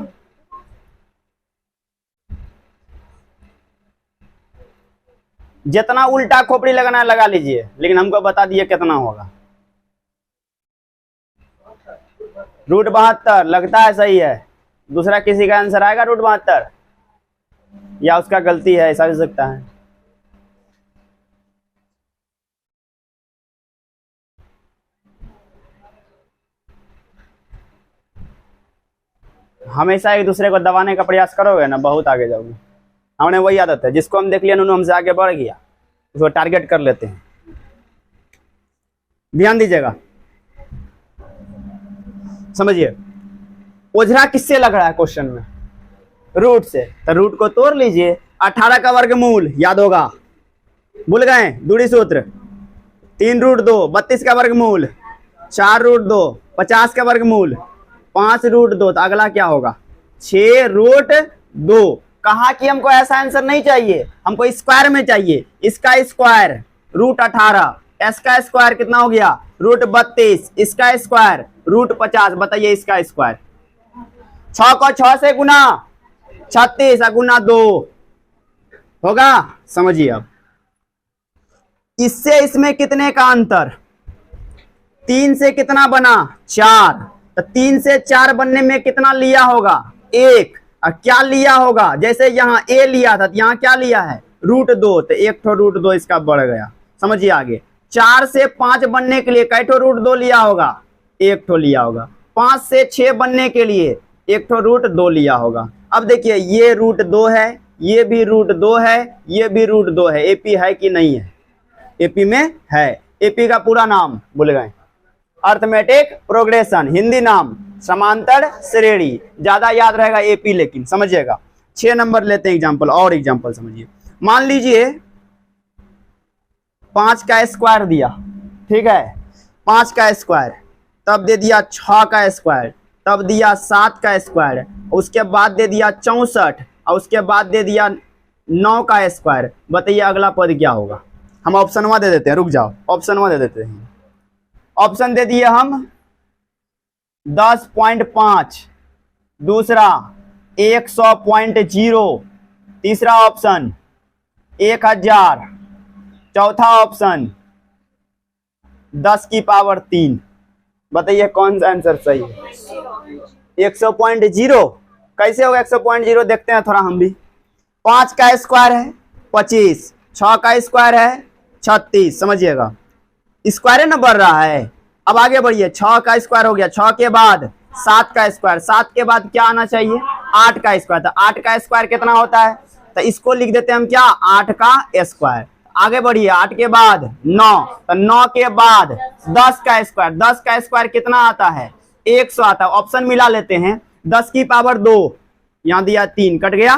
जितना उल्टा खोपड़ी लगाना है लगा लीजिए, लेकिन हमको बता दिए कितना होगा। रूट 72 लगता है सही है। दूसरा किसी का आंसर आएगा रूट 72, या उसका गलती है, ऐसा भी सकता है। हमेशा एक दूसरे को दबाने का प्रयास करोगे ना, बहुत आगे जाओगे। हमने वही आदत है, जिसको हम देख लिया उन्होंने हमसे आगे बढ़ गया, उसको टारगेट कर लेते हैं। ध्यान दीजिएगा, समझिए। ओझरा किससे लग रहा है क्वेश्चन में? रूट से। तो रूट को तोड़ लीजिए। 18 का वर्गमूल याद होगा, भूल गए? दूरी सूत्र 3 रूट 2, 32 का वर्गमूल 4 रूट 2, 50 का वर्गमूल 5 रूट 2, तो अगला क्या होगा? 6 रूट 2। कहा कि हमको ऐसा आंसर नहीं चाहिए, हमको स्क्वायर में चाहिए। इसका स्क्वायर रूट 18, इसका स्क्वायर कितना हो गया? रूट 32, इसका स्क्वायर रूट 50। बताइए इसका स्क्वायर। 6 को 6 से गुना 36, गुना 2 होगा। समझिए अब इससे इसमें कितने का अंतर? 3 से कितना बना? 4। तो 3 से 4 बनने में कितना लिया होगा? 1। और क्या लिया होगा? जैसे यहाँ a लिया था, यहाँ क्या लिया है? रूट 2, तो एक ठो रूट 2 इसका बढ़ गया। समझिए आगे। 4 से 5 बनने के लिए कै ठो रूट 2 लिया होगा? एक ठो लिया होगा। 5 से 6 बनने के लिए एक ठो रूट 2 लिया होगा। अब देखिए ये रूट 2 है, ये भी रूट 2 है, ये भी रूट 2 है। एपी है कि नहीं है? एपी में है। एपी का पूरा नाम भूल गए? अर्थमेटिक प्रोग्रेशन, हिंदी नाम समांतर श्रेणी। ज्यादा याद रहेगा एपी, लेकिन समझिएगा। 6 नंबर लेते हैं एग्जांपल, और एग्जांपल समझिए। मान लीजिए 5 का स्क्वायर दिया, ठीक है? 5 का स्क्वायर, तब दे दिया 6 का स्क्वायर, तब दिया 7 का स्क्वायर, उसके बाद दे दिया 64, और उसके बाद दे दिया 9 का स्क्वायर। बताइए अगला पद क्या होगा? हम ऑप्शनवा दे देते हैं, रुक जाओ, ऑप्शनवा दे देते हैं। ऑप्शन दे दिए हम 10.5, दूसरा 100.0, तीसरा ऑप्शन 1000, चौथा ऑप्शन 10 की पावर 3। बताइए कौन सा आंसर सही है? 100.0 कैसे होगा 100.0 देखते हैं थोड़ा हम भी। 5 का स्क्वायर है 25, 6 का स्क्वायर है 36, समझिएगा स्क्वायर ना बढ़ रहा है। अब आगे बढ़िए, 6 का स्क्वायर हो गया, 6 के बाद 7 का स्क्वायर, 7 के बाद क्या आना चाहिए 8 का स्क्वायर। तो 8 का स्क्वायर कितना होता है, तो इसको लिख देते हैं हम क्या 8 का स्क्वायर। आगे बढ़िए, 8 के बाद 9, तो 9 के बाद 10 का स्क्वायर, 10 का स्क्वायर कितना आता है 100 आता है। ऑप्शन मिला लेते हैं, 10 की पावर 2, यहाँ दिया 3 कट गया,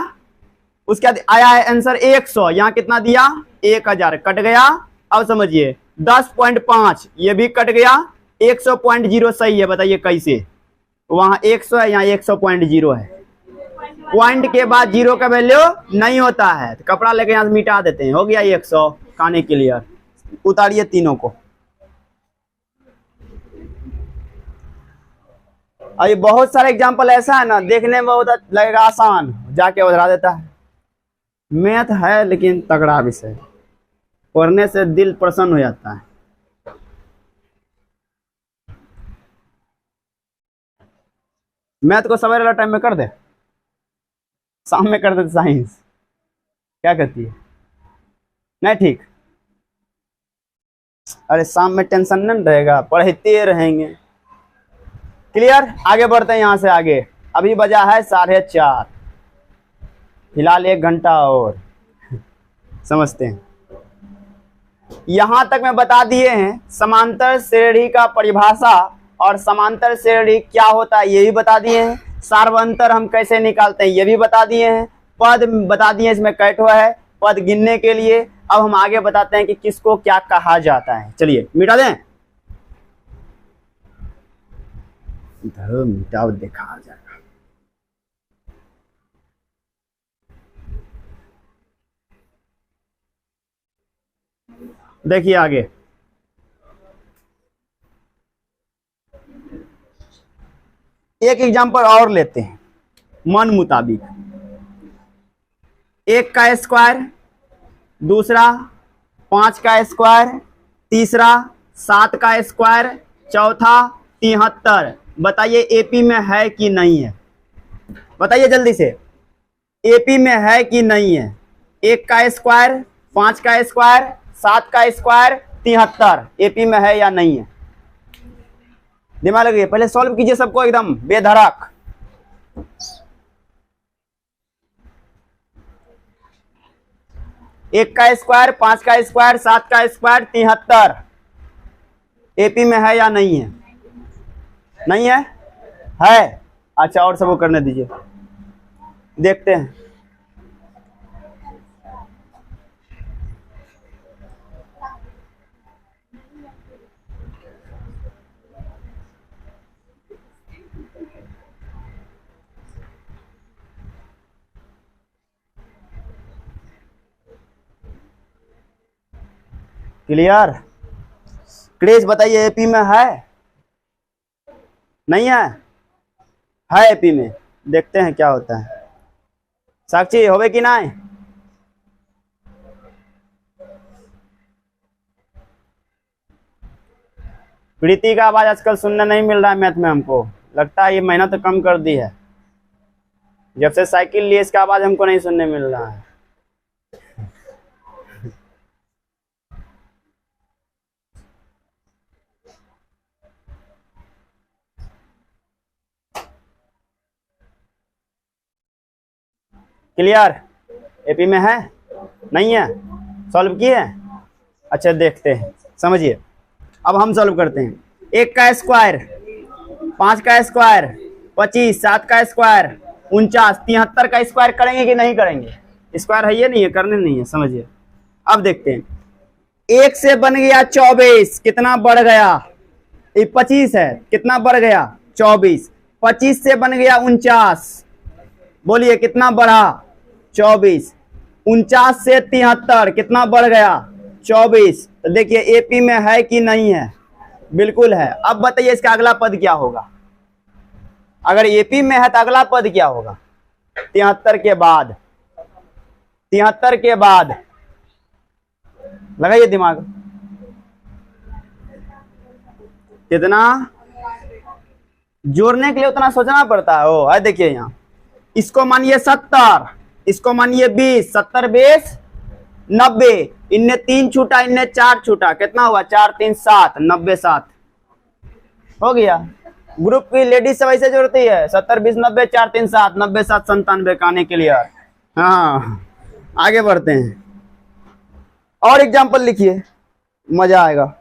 उसके बाद आया है आंसर 100, यहाँ कितना दिया 1000 कट गया। अब समझिए 10.5 ये भी कट गया, 100.0 सही है, बताइए कैसे, वहां 100 है यहाँ 100.0 है। पॉइंट के बाद जीरो का वैल्यू नहीं होता है, तो कपड़ा लेके यहाँ से मिटा देते हैं, हो गया 100, खाने क्लियर। उतारिए तीनों को। अभी बहुत सारे एग्जाम्पल ऐसा है ना, देखने में बहुत लगेगा आसान, जाके उधरा देता है। मैथ है लेकिन तगड़ा विषय, पढ़ने से दिल प्रसन्न हो जाता है। मैथ को सवेरे वाला टाइम में कर दे, शाम में कर दे साइंस, क्या कहती है, नहीं ठीक। अरे शाम में टेंशन नहीं रहेगा, पढ़ते रहेंगे। क्लियर, आगे बढ़ते हैं यहाँ से आगे। अभी बजा है 4:30, फिलहाल 1 घंटा और समझते हैं। यहां तक मैं बता दिए हैं समांतर श्रेणी का परिभाषा और समांतर श्रेणी क्या होता है ये भी बता दिए हैं। सार्वंतर हम कैसे निकालते हैं ये भी बता दिए हैं। पद बता दिए, इसमें कैठो है पद गिनने के लिए। अब हम आगे बताते हैं कि किसको क्या कहा जाता है। चलिए मिटा दें, इधर मिटाओ, देखा जाएगा। देखिए आगे, एक एग्जांपल और लेते हैं मन मुताबिक। 1 का स्क्वायर, दूसरा 5 का स्क्वायर, तीसरा 7 का स्क्वायर, चौथा 73। बताइए एपी में है कि नहीं है, बताइए जल्दी से, एपी में है कि नहीं है। 1 का स्क्वायर, 5 का स्क्वायर, 7 का स्क्वायर, 73 एपी में है या नहीं है। दिमाग लगिए, पहले सॉल्व कीजिए सबको एकदम बेधड़क। एक का स्क्वायर, 5 का स्क्वायर, 7 का स्क्वायर, 73 एपी में है या नहीं है, नहीं है, है। अच्छा और सबको करने दीजिए, देखते हैं। क्लियर, क्रेज बताइए एपी में है, नहीं है एपी में, देखते हैं क्या होता है। साक्षी होवे कि नहीं, प्रीति का आवाज आजकल सुनने नहीं मिल रहा है मैथ में, हमको लगता है ये मेहनत तो कम कर दी है, जब से साइकिल लिए इसका आवाज हमको नहीं सुनने मिल रहा है। क्लियर, एपी में है, नहीं है, सॉल्व किए। अच्छा देखते हैं, समझिए अब हम सॉल्व करते हैं। 1 का स्क्वायर, 5 का स्क्वायर, 25, 7 का स्क्वायर, 49, 73 का स्क्वायर करेंगे कि नहीं करेंगे, स्क्वायर है ये नहीं है, करने नहीं है, समझिए। अब देखते हैं, 1 से बन गया 24, कितना बढ़ गया, 25 है, कितना बढ़ गया 24। 25 से बन गया 49, बोलिए कितना बढ़ा 24। 49 से 73 कितना बढ़ गया 24। तो देखिए एपी में है कि नहीं है, बिल्कुल है। अब बताइए इसका अगला पद क्या होगा, अगर एपी में है तो अगला पद क्या होगा 73 के बाद, 73 के बाद लगाइए दिमाग, कितना जोड़ने के लिए उतना सोचना पड़ता है। ओ है देखिए यहाँ इसको मानिए 70, इसको मानिए 20, 70 20 90, इनने 3 छूटा, इनने 4 छूटा, कितना हुआ 4 3 7, 90 7 हो गया। ग्रुप की लेडीज से वैसे जोड़ती है 70 20 90 4 3 7 90 7 97 काने के लिए। हाँ आगे बढ़ते हैं और एग्जाम्पल लिखिए, मजा आएगा।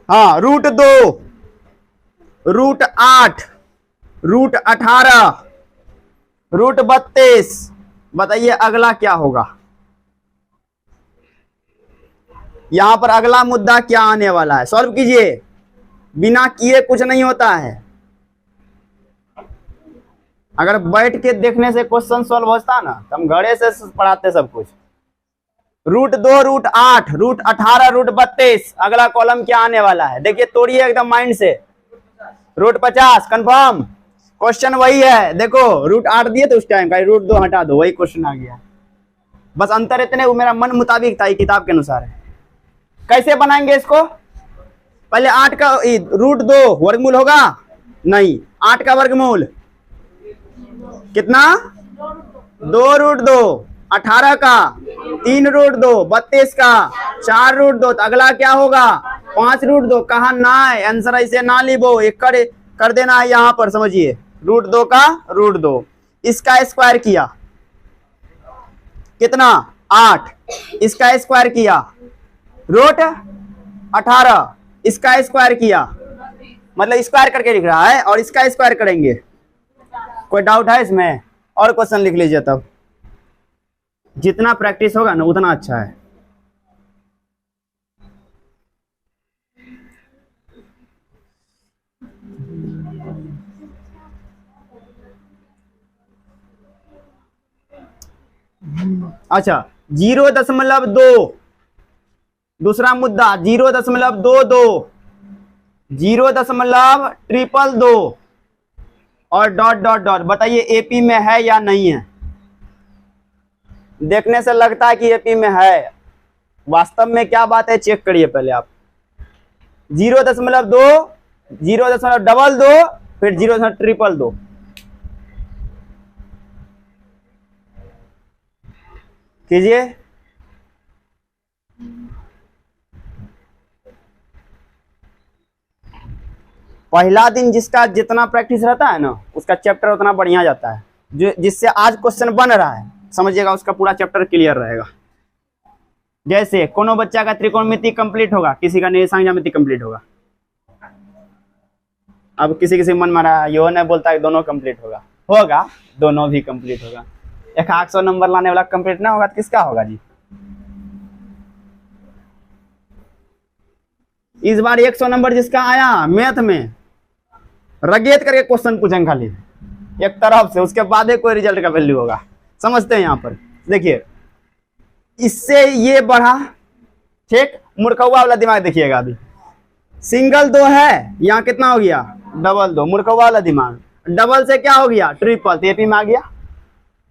हाँ √2, √8, √18, √32, बताइए अगला क्या होगा। यहां पर अगला मुद्दा क्या आने वाला है, सॉल्व कीजिए, बिना किए कुछ नहीं होता है। अगर बैठ के देखने से क्वेश्चन सॉल्व होता ना तो हम घरे से पढ़ाते सब कुछ। √2, √8, √18, √32, अगला कॉलम क्या आने वाला है, देखिए तोड़िए एकदम माइंड से। √50 कंफर्म, क्वेश्चन वही है, देखो √8 दिए तो उस टाइम का √2 हटा दो, वही क्वेश्चन आ गया। बस अंतर इतने, वो मेरा मन मुताबिक था, किताब के अनुसार है। कैसे बनाएंगे इसको, पहले 8 का √2 वर्गमूल होगा नहीं, 8 का वर्गमूल कितना 2√2, 18 का 3√2, 32 का 4√2, तो अगला क्या होगा 5√2। कहा ना है आंसर, ऐसे ना लिखो, एक कर देना है यहां पर, समझिए √2 का √2, इसका स्क्वायर किया कितना 8, इसका स्क्वायर किया √18, इसका स्क्वायर किया, मतलब स्क्वायर करके लिख रहा है, और इसका स्क्वायर करेंगे। कोई डाउट है इसमें, और क्वेश्चन लिख लीजिए, तब जितना प्रैक्टिस होगा ना उतना अच्छा है। अच्छा 0.2, दूसरा मुद्दा 0.22, 0.222 और डॉट डॉट डॉट, बताइए एपी में है या नहीं है। देखने से लगता है कि एपी में है, वास्तव में क्या बात है चेक करिए पहले आप। 0.2, 0.22, फिर 0.222, कीजिए। पहला दिन जिसका जितना प्रैक्टिस रहता है ना उसका चैप्टर उतना बढ़िया जाता है, जो जिससे आज क्वेश्चन बन रहा है समझिएगा उसका पूरा चैप्टर क्लियर रहेगा। जैसे कोनो बच्चा का त्रिकोणमिति कंप्लीट होगा, किसी का निरसांग ज्यामिति कंप्लीट होगा। अब किसी मन मारा यो नहीं बोलता है दोनों कंप्लीट होगा, होगा दोनों भी कंप्लीट होगा। 100 नंबर लाने वाला कंप्लीट ना होगा तो किसका होगा जी। इस बार 100 नंबर जिसका आया मैथ में रगेत करके क्वेश्चन पूछेंगे खाली एक तरफ से, उसके बाद कोई रिजल्ट का वैल्यू होगा। समझते हैं यहाँ पर, देखिए इससे ये बढ़ा, ठीक मूर्खवा वाला दिमाग देखिएगा। अभी सिंगल 2 है, यहाँ कितना हो गया डबल 2, मूर्खवा वाला दिमाग। डबल से क्या हो गया ट्रिपल, तो एपी में आ गया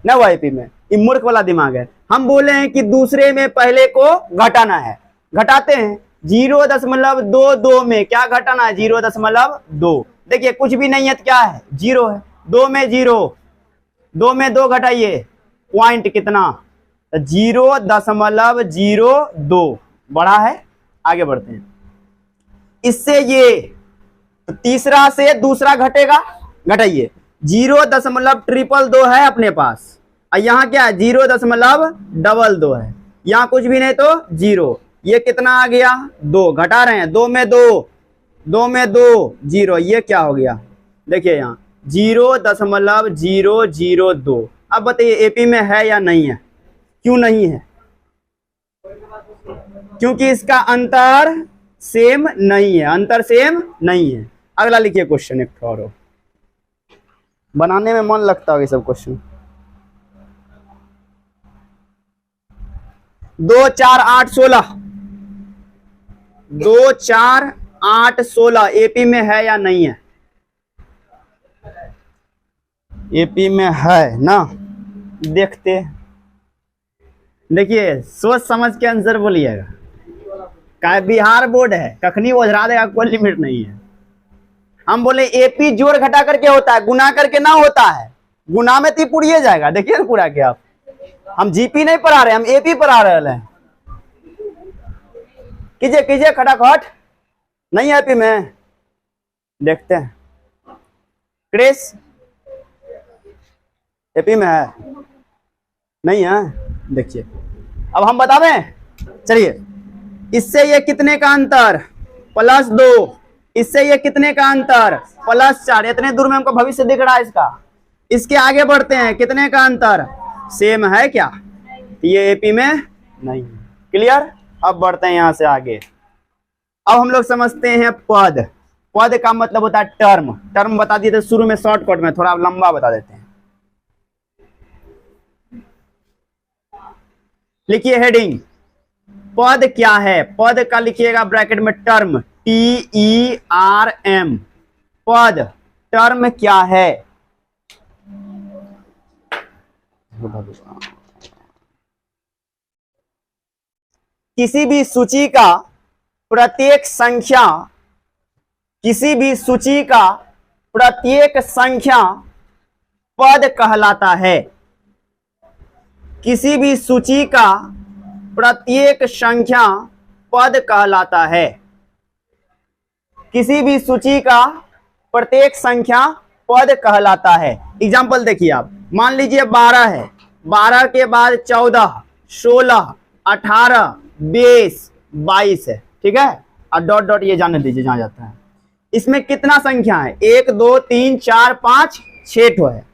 ना, वो एपी में, ये मूर्ख वाला दिमाग है। हम बोले हैं कि दूसरे में पहले को घटाना है, घटाते हैं। 0.22 में क्या घटाना है 0.2, देखिए कुछ भी नहीं है तो क्या है 0 है, 2 में 0, 2 में 2 घटाइए, पॉइंट कितना 0.02 बढ़ा है। आगे बढ़ते हैं, इससे ये तीसरा से दूसरा घटेगा, घटाइए 0.222 है अपने पास, और यहाँ क्या है 0.22 है, यहाँ कुछ भी नहीं तो 0, ये कितना आ गया 2, घटा रहे हैं 2 में 2, 2 में 2 0, ये क्या हो गया देखिए यहाँ 0.002। अब बताइए एपी में है या नहीं है, क्यों नहीं है, क्योंकि इसका अंतर सेम नहीं है, अंतर सेम नहीं है। अगला लिखिए क्वेश्चन, एक और बनाने में मन लगता है सब क्वेश्चन। 2 4 8 16, 2 4 8 16 एपी में है या नहीं है, एपी में है ना, देखते देखिए सोच समझ के आंसर बोलिएगा। का बिहार बोर्ड है, कखनी ओझरा देगा कोई लिमिट नहीं है। हम बोले एपी जोड़ घटा करके होता है, गुना करके ना होता है। गुना में तो पूरी जाएगा। देखिए ना पूरा क्या, आप हम जीपी नहीं पढ़ा रहे, हम एपी पढ़ा रहे हैं। कीजिए कीजिए खटाखट, नहीं है एपी में, देखते हैं। क्रिस एपी में है, नहीं है, देखिए अब हम बता दें। चलिए, इससे ये कितने का अंतर, +2, इससे ये कितने का अंतर, +4। इतने दूर में हमको भविष्य दिख रहा है इसका। इसके आगे बढ़ते हैं, कितने का अंतर, सेम है क्या, ये एपी में नहीं। क्लियर। अब बढ़ते हैं यहां से आगे। अब हम लोग समझते हैं पद। पद का मतलब होता है टर्म। टर्म बता दिए थे शुरू में, शॉर्टकट में, थोड़ा लंबा बता देते हैं। लिखिए हेडिंग, पद क्या है। पद का लिखिएगा ब्रैकेट में टर्म, TERM। पद, टर्म क्या है। किसी भी सूची का प्रत्येक संख्या, किसी भी सूची का प्रत्येक संख्या पद कहलाता है। किसी भी सूची का प्रत्येक संख्या पद कहलाता है। किसी भी सूची का प्रत्येक संख्या पद कहलाता है। एग्जाम्पल देखिए आप, मान लीजिए 12 है, 12 के बाद 14, 16, 18, 20, 22 है, ठीक है। और डॉट डॉट ये जाने दीजिए जहां जाता है। इसमें कितना संख्या है, 1 2 3 4 5 6 ठो है।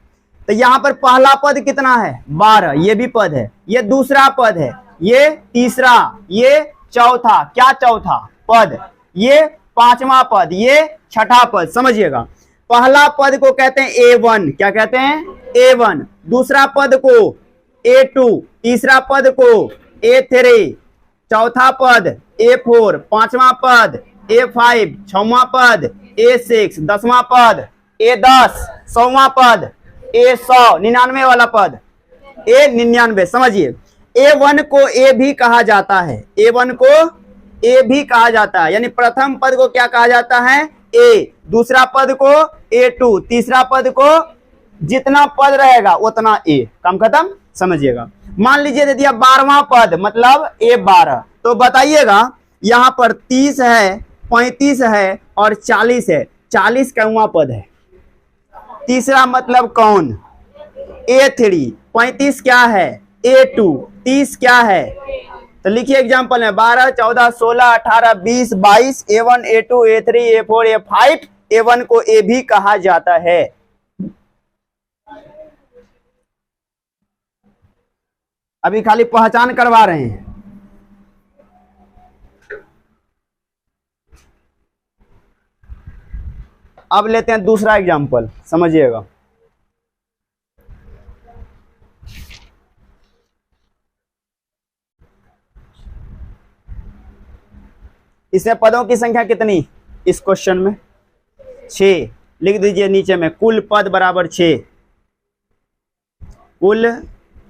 तो यहां पर पहला पद कितना है, 12, ये भी पद है। ये दूसरा पद है, ये तीसरा, ये चौथा, क्या चौथा पद, ये पांचवा पद, ये छठा पद। समझिएगा, पहला पद को कहते हैं A1, क्या कहते हैं, A1। दूसरा पद को A2, तीसरा पद को A3, चौथा पद A4, पांचवा पद A5, छठवां पद A6, 10वां पद A10, 100वां पद A100, 99 वाला पद A99। समझिए, A1 को A भी कहा जाता है, A1 को A भी कहा जाता है। यानी प्रथम पद को क्या कहा जाता है, A। दूसरा पद को A2, तीसरा पद को, जितना पद रहेगा उतना A। काम खत्म। समझिएगा, मान लीजिए दे दिया 12वां पद, मतलब A12। तो बताइएगा यहां पर 30 है, 35 है और 40 है। 40 कौवा पद है। तीसरा मतलब कौन, A3। 35 क्या है, A2। 30 क्या है, तो लिखिए एग्जांपल है 12 14 16 18 20 22, A1 A2 A3 A4 A5। A1 को A भी कहा जाता है। अभी खाली पहचान करवा रहे हैं। अब लेते हैं दूसरा एग्जांपल, समझिएगा। इसमें पदों की संख्या कितनी, इस क्वेश्चन में 6। लिख दीजिए नीचे में, कुल पद बराबर 6। कुल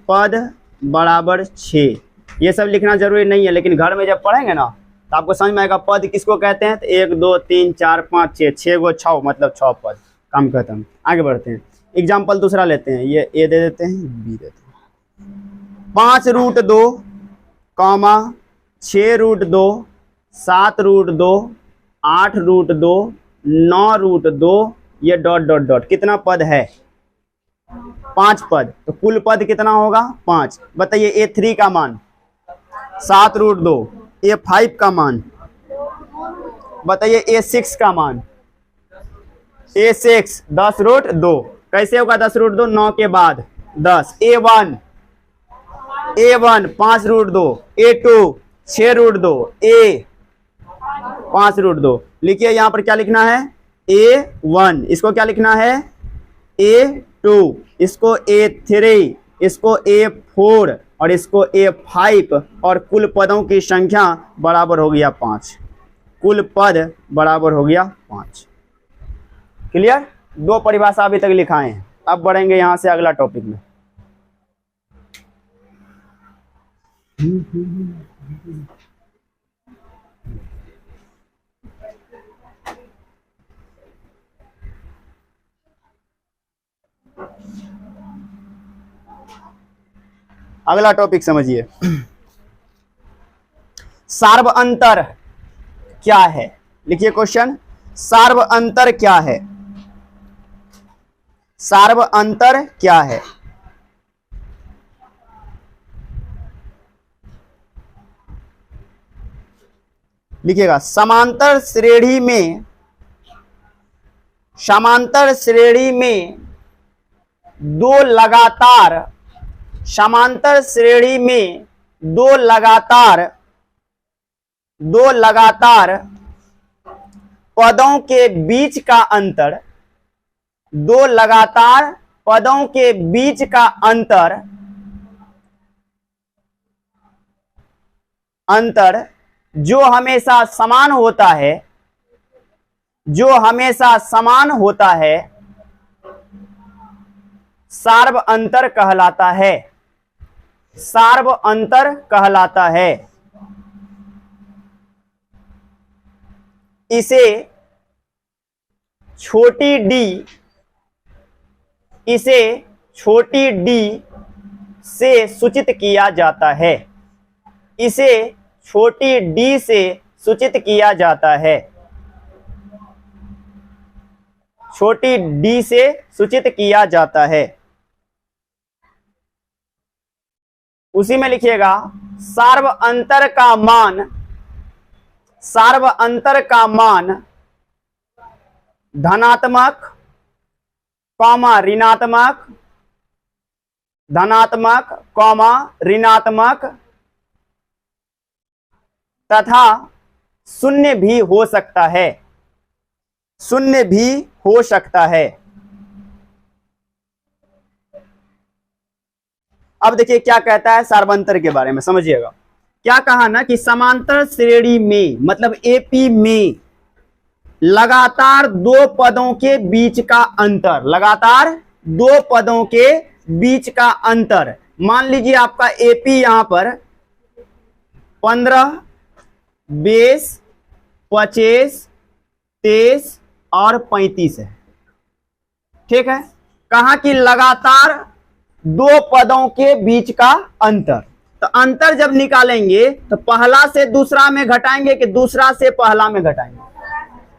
पद बराबर 6। ये सब लिखना जरूरी नहीं है, लेकिन घर में जब पढ़ेंगे ना तो आपको समझ में आएगा पद किसको कहते हैं। तो 1 2 3 4 5 6, 6 गो 6, मतलब 6 पद। काम खत्म। आगे बढ़ते हैं, एग्जाम्पल दूसरा लेते हैं। ये A दे देते हैं, B देते हैं। 5√2, 6√2, 7√2, 8√2, 9√2, ये डॉट डॉट डॉट, कितना पद है, 5 पद। तो कुल पद कितना होगा, 5। बताइए A3 का मान 7√2, A5 का मान बताइए, A6 का मान, A6 10√2। कैसे होगा 10√2, 9 के बाद 10। A1 5√2, A2 6√2, A 5√2। लिखिए यहां पर क्या लिखना है, A1, इसको क्या लिखना है, A2, इसको A3, इसको A4 और इसको A5। और कुल पदों की संख्या बराबर हो गया 5। कुल पद बराबर हो गया 5। क्लियर। 2 परिभाषा अभी तक लिखाए हैं। अब बढ़ेंगे यहां से अगला टॉपिक में। अगला टॉपिक समझिए, सार्व अंतर क्या है? लिखिए क्वेश्चन, सार्व अंतर क्या है? सार्व अंतर क्या है? लिखिएगा, समांतर श्रेणी में दो लगातार पदों के बीच का अंतर, दो लगातार पदों के बीच का अंतर जो हमेशा समान होता है, सार्व अंतर कहलाता है। सार्व अंतर कहलाता है। इसे छोटी डी से सूचित किया जाता है। इसे छोटी डी से सूचित किया जाता है। छोटी डी से सूचित किया जाता है। उसी में लिखिएगा, सार्व अंतर का मान धनात्मक कॉमा ऋणात्मक तथा शून्य भी हो सकता है। अब देखिए क्या कहता है सार्वंतर के बारे में, समझिएगा। क्या कहा ना कि समांतर श्रेणी में, मतलब एपी में लगातार दो पदों के बीच का अंतर, मान लीजिए आपका एपी यहां पर 15, 20, 25, 23 और 35 है। ठीक है, कहा कि लगातार दो पदों के बीच का अंतर। तो अंतर जब निकालेंगे तो पहला से दूसरा में घटाएंगे कि दूसरा से पहला में घटाएंगे?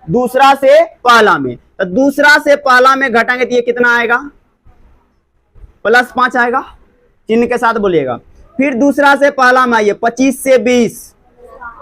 दूसरा से पहला में। तो दूसरा से पहला में घटाएंगे तो ये कितना आएगा? +5 आएगा। चिन्ह के साथ बोलिएगा। फिर दूसरा से पहला में आइए, 25 से 20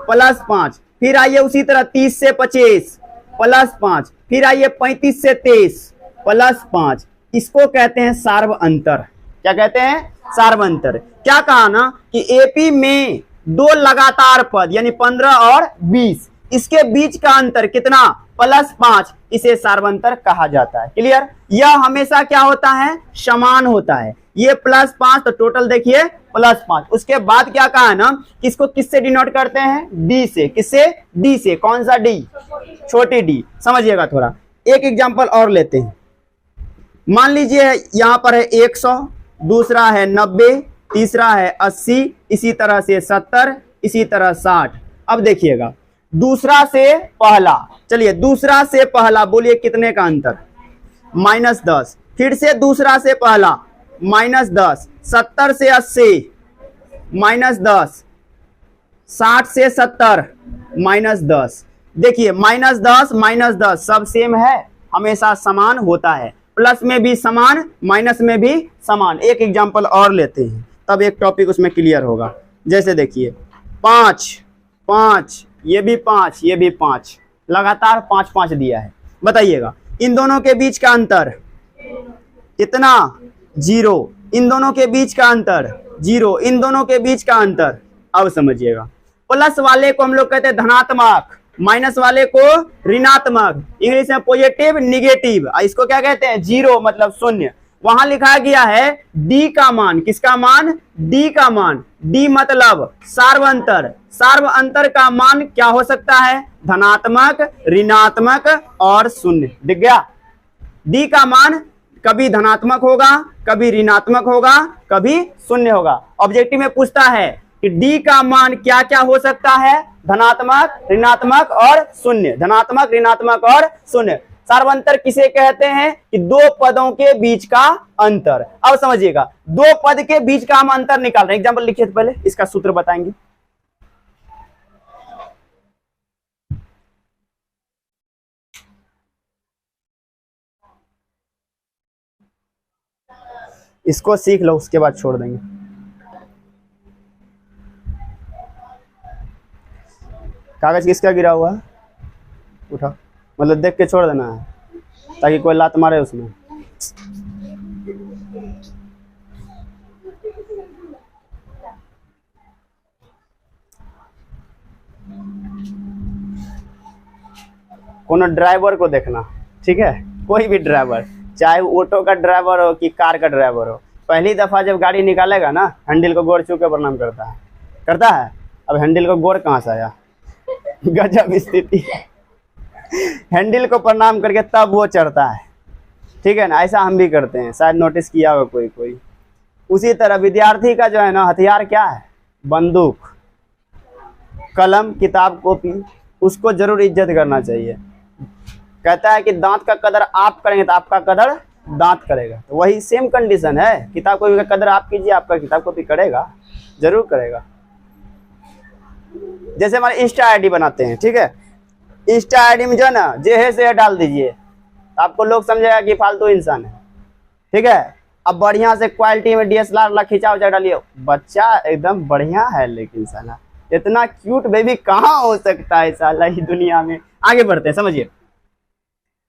+5। फिर आइए उसी तरह 30 से 25 +5। फिर आइए 35 से 23 +5। इसको कहते हैं सार्व अंतर। क्या कहते हैं? सार्व अंतर। क्या कहा ना कि एपी में दो लगातार पद यानी 15 और 20, इसके बीच का अंतर कितना? +5। इसे सार्वंतर कहा जाता है। क्लियर? यह हमेशा क्या होता है? समान होता है। ये +5 तो टोटल देखिए +5। उसके बाद क्या कहा है ना, किसको किससे डिनोट करते हैं? डी से। किससे? डी से। कौन सा डी? छोटी डी। समझिएगा थोड़ा। एक एग्जांपल और लेते हैं। मान लीजिए यहां पर है 100, दूसरा है 90, तीसरा है 80, इसी तरह से 70, इसी तरह 60। अब देखिएगा दूसरा से पहला, चलिए दूसरा से पहला बोलिए कितने का अंतर? -10। फिर से दूसरा से पहला -10, 70 से 80 -10, 60 से 70 -10। देखिए -10 सब सेम है, हमेशा समान होता है। प्लस में भी समान, माइनस में भी समान। एक एग्जांपल और लेते हैं, तब एक टॉपिक उसमें क्लियर होगा। जैसे देखिए 5, ये भी 5, ये भी 5, लगातार 5 दिया है। बताइएगा इन दोनों के बीच का अंतर कितना? 0। इन दोनों के बीच का अंतर 0। इन दोनों के बीच का अंतर, अब समझिएगा। प्लस वाले को हम लोग कहते हैं धनात्मक, माइनस वाले को ऋणात्मक। इंग्लिश में पॉजिटिव, निगेटिव। इसको क्या कहते हैं? 0 मतलब शून्य। वहां लिखा गया है डी का मान। किसका मान? डी का मान। डी मतलब सार्वंतर। सार्वंतर का मान क्या हो सकता है? धनात्मक, ऋणात्मक और शून्य। दिख गया? डी का मान कभी धनात्मक होगा, कभी ऋणात्मक होगा, कभी शून्य होगा। ऑब्जेक्टिव में पूछता है कि डी का मान क्या क्या हो सकता है? धनात्मक, ऋणात्मक और शून्य। धनात्मक, ऋणात्मक और शून्य। सार्वंतर किसे कहते हैं? कि दो पदों के बीच का अंतर। अब समझिएगा, दो पद के बीच का हम अंतर निकाल रहे हैं। एग्जाम्पल लिखिए तो पहले इसका सूत्र बताएंगे। इसको सीख लो, उसके बाद छोड़ देंगे। कागज किसका गिरा हुआ है? उठा, मतलब देख के छोड़ देना है ताकि कोई लात मारे उसमें। कोनो ड्राइवर को देखना, ठीक है, कोई भी ड्राइवर, चाहे ऑटो का ड्राइवर हो कि कार का ड्राइवर हो, पहली दफा जब गाड़ी निकालेगा ना, हैंडल को गोड़ छू के प्रणाम करता है। अब हैंडल को गोड़ कहाँ से आया? गजब स्थिति। हैंडल को प्रणाम करके तब वो चढ़ता है, ठीक है ना। ऐसा हम भी करते हैं, शायद नोटिस किया हो कोई। उसी तरह विद्यार्थी का जो है ना हथियार क्या है? बंदूक, कलम, किताब, कॉपी, उसको जरूर इज्जत करना चाहिए। कहता है कि दांत का कदर आप करेंगे तो आपका कदर दांत करेगा। तो वही सेम कंडीशन है, किताब कॉपी का कदर आप कीजिए, आपका किताब कॉपी करेगा, जरूर करेगा। जैसे हमारे इंस्टा आईडी बनाते हैं, ठीक है, इंस्टा आईडी में जो है ना जे है से डाल दीजिए, आपको लोग समझेगा कि फालतू इंसान है, ठीक है। अब बढ़िया से क्वालिटी में DSLR खिंचा उचा डालिए, बच्चा एकदम बढ़िया है, लेकिन साला इतना क्यूट बेबी कहाँ हो सकता है साला ही दुनिया में। आगे बढ़ते हैं, समझिए,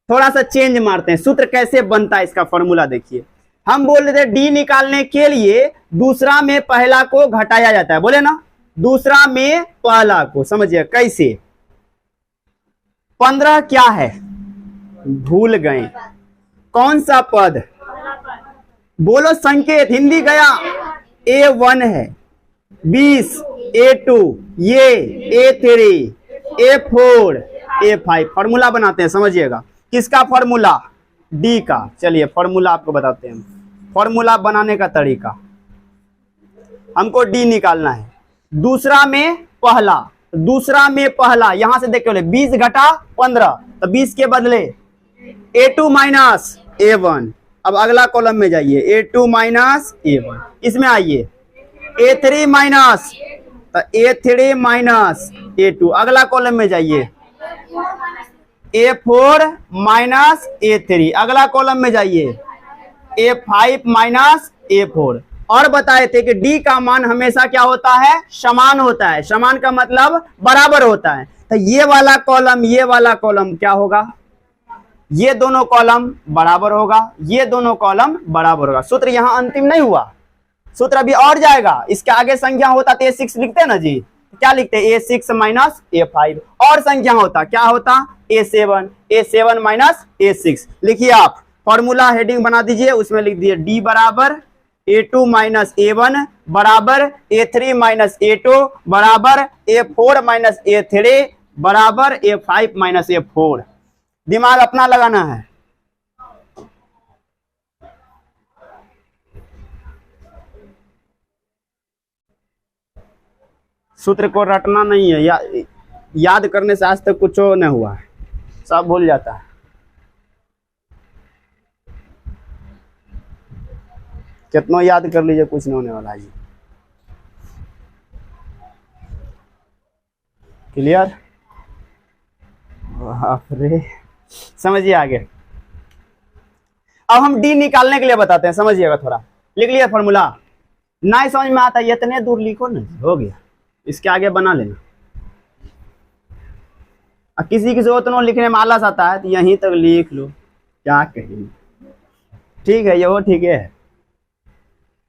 थोड़ा सा चेंज मारते हैं। सूत्र कैसे बनता है इसका फॉर्मूला देखिए। हम बोल रहे थे डी निकालने के लिए दूसरा में पहला को घटाया जाता है, बोले ना, दूसरा में पहला को। समझिए कैसे? 15 क्या है? भूल गए, कौन सा पद? बोलो संकेत, हिंदी गया। A1 है, 20 A2, ये A3, A4, A5। फॉर्मूला बनाते हैं, समझिएगा। किसका फॉर्मूला? डी का। चलिए फॉर्मूला आपको बताते हैं। फॉर्मूला बनाने का तरीका, हमको डी निकालना है। दूसरा में पहला, यहां से देखो 20 घटा 15, तो 20 के बदले A2 माइनस A1। अब अगला कॉलम में जाइए, A2 माइनस A1, इसमें आइए A3 माइनस, तो A3 माइनस A2। अगला कॉलम में जाइए, A4 माइनस A3। अगला कॉलम में जाइए, A5 माइनस A4। और बताए थे कि डी का मान हमेशा क्या होता है? समान होता है। समान का मतलब बराबर होता है। तो ये वाला कॉलम क्या होगा? ये दोनों कॉलम बराबर होगा, ये दोनों कॉलम बराबर होगा। सूत्र यहां अंतिम नहीं हुआ, सूत्र अभी और जाएगा। इसके आगे संख्या होता तो A6 लिखते हैं ना जी, क्या लिखते? A6 minus A5। और संख्या होता, क्या होता? A7 minus A6। लिखिए आप, फॉर्मूला हेडिंग बना दीजिए, उसमें लिख दीजिए डी बराबर A2 माइनस A1 बराबर A3 माइनस A2 बराबर A4 माइनस A3 बराबर A5 माइनस A4। दिमाग अपना लगाना है। सूत्र को रटना नहीं है, याद करने से आज तक कुछ नहीं हुआ है, सब भूल जाता है। कितना याद कर लीजिए, कुछ नहीं होने वाला है। क्लियर? बाप रे, समझिए आगे। अब हम डी निकालने के लिए बताते हैं, समझिएगा। थोड़ा लिख लिया फॉर्मूला, नहीं समझ में आता इतने दूर लिखो ना, हो गया। इसके आगे बना लेना। किसी की जरूरत न लिखने में आलस आता है तो यहीं तक लिख लो, क्या कहेंगे। ठीक है, ये वो ठीक है।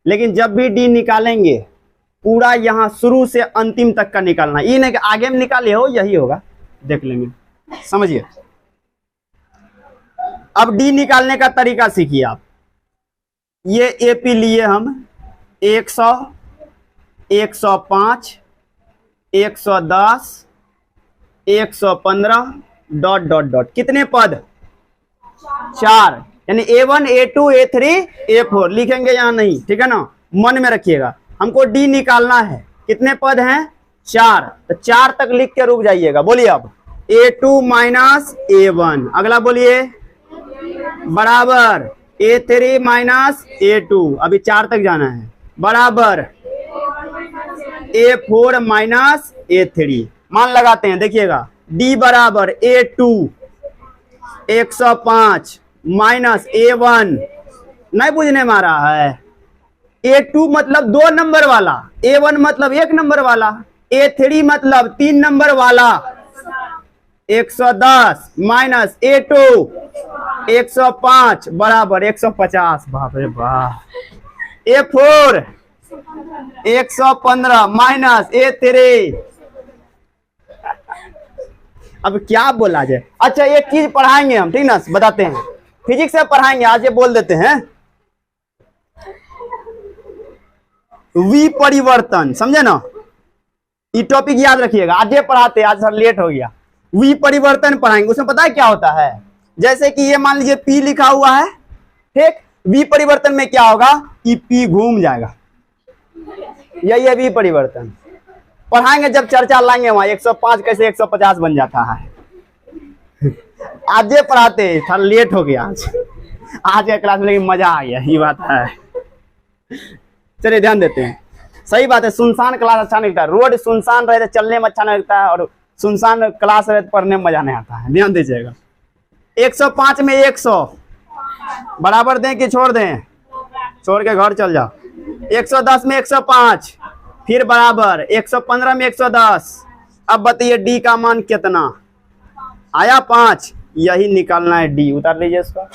लेकिन जब भी डी निकालेंगे पूरा यहां शुरू से अंतिम तक का निकालना, ये नहीं कि आगे में निकाले हो, यही होगा, देख लेंगे। समझिए, अब डी निकालने का तरीका सीखिए आप। ये एपी लिए हम 100, 105, 110, 115 ... कितने पद? 4, यानी A1, A2, A3, A4 लिखेंगे यहां नहीं, ठीक है ना, मन में रखिएगा। हमको डी निकालना है, कितने पद हैं? 4, तो 4 तक लिख के रुक जाइएगा। बोलिए अब A2 माइनस A1। अगला बोलिए बराबर A3 माइनस A2, अभी 4 तक जाना है, बराबर A4 माइनस A3। मान लगाते हैं, देखिएगा D बराबर A2 105 माइनस A1, नहीं बुझने में आ रहा है। A2 मतलब 2 नंबर वाला, A1 मतलब 1 नंबर वाला, A3 मतलब 3 नंबर वाला। 110 माइनस A2 105 बराबर 150। बाप रे बाप। A4 115 minus A3। अब क्या बोला जाए। अच्छा एक चीज पढ़ाएंगे हम, ठीक ना, बताते हैं, फिजिक्स से पढ़ाएंगे आज, ये बोल देते हैं वी परिवर्तन, समझे ना, ये टॉपिक याद रखिएगा। आज ये पढ़ाते हैं, आज सर लेट हो गया। वी परिवर्तन पढ़ाएंगे, उसमें पता है क्या होता है, जैसे कि ये मान लीजिए P लिखा हुआ है, ठीक, वी परिवर्तन में क्या होगा कि P घूम जाएगा, यही है वी परिवर्तन। पढ़ाएंगे जब चर्चा लाएंगे वहां 105 कैसे 150 बन जाता है। आज ये पढ़ाते हैं, थोड़ा लेट हो गया आज का क्लास में, लेकिन मजा आ गया, ये बात है। चलिए ध्यान देते हैं, सही बात है, सुनसान क्लास अच्छा नहीं लगता, रोड सुनसान रहे तो चलने में अच्छा नहीं लगता है, और सुनसान क्लास रहे तो पढ़ने में मजा नहीं आता है। ध्यान दीजिएगा, 105 में 100 बराबर दें कि छोड़ दें, छोड़ के घर चल जाओ। 110 में 105 फिर बराबर, 115 में 110। अब बताइए डी का मान कितना आया, 5, यही निकालना है डी, उतार लीजिए इसको।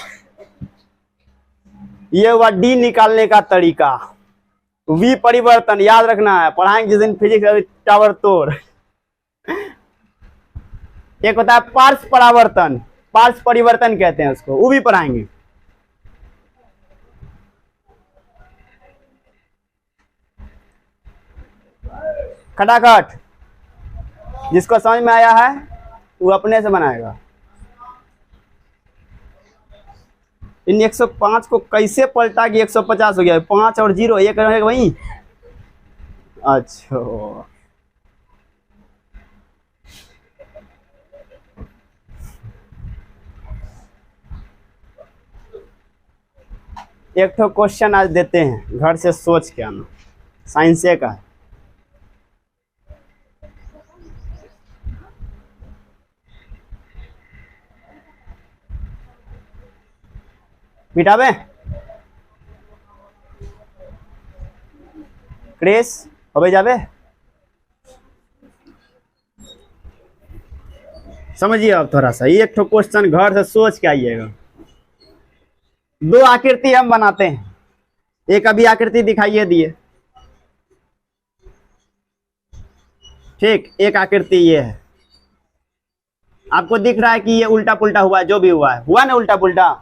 ये हुआ डी निकालने का तरीका। वी परिवर्तन याद रखना है, पढ़ाएंगे जिस दिन फिजिक्स टावर तोड़। एक होता है पार्श्व परावर्तन, पार्श्व परिवर्तन कहते हैं उसको, वो भी पढ़ाएंगे। खटाखट, जिसको समझ में आया है वो अपने से बनाएगा। इन 105 को कैसे पलटा कि 150 हो गया, 5 और 0 एक रहेगा वहीं। अच्छा एक तो क्वेश्चन आज देते हैं, घर से सोच के आना, साइंस का है। मिटाबे क्रेस अबे जाबे, समझिए अब थोड़ा सा, एक तो क्वेश्चन घर से सोच के आइएगा। 2 आकृति हम बनाते हैं, एक अभी आकृति दिखाइए दिए, ठीक, एक आकृति ये है, आपको दिख रहा है कि ये उल्टा पुल्टा हुआ है, जो भी हुआ है, हुआ ना उल्टा पुल्टा,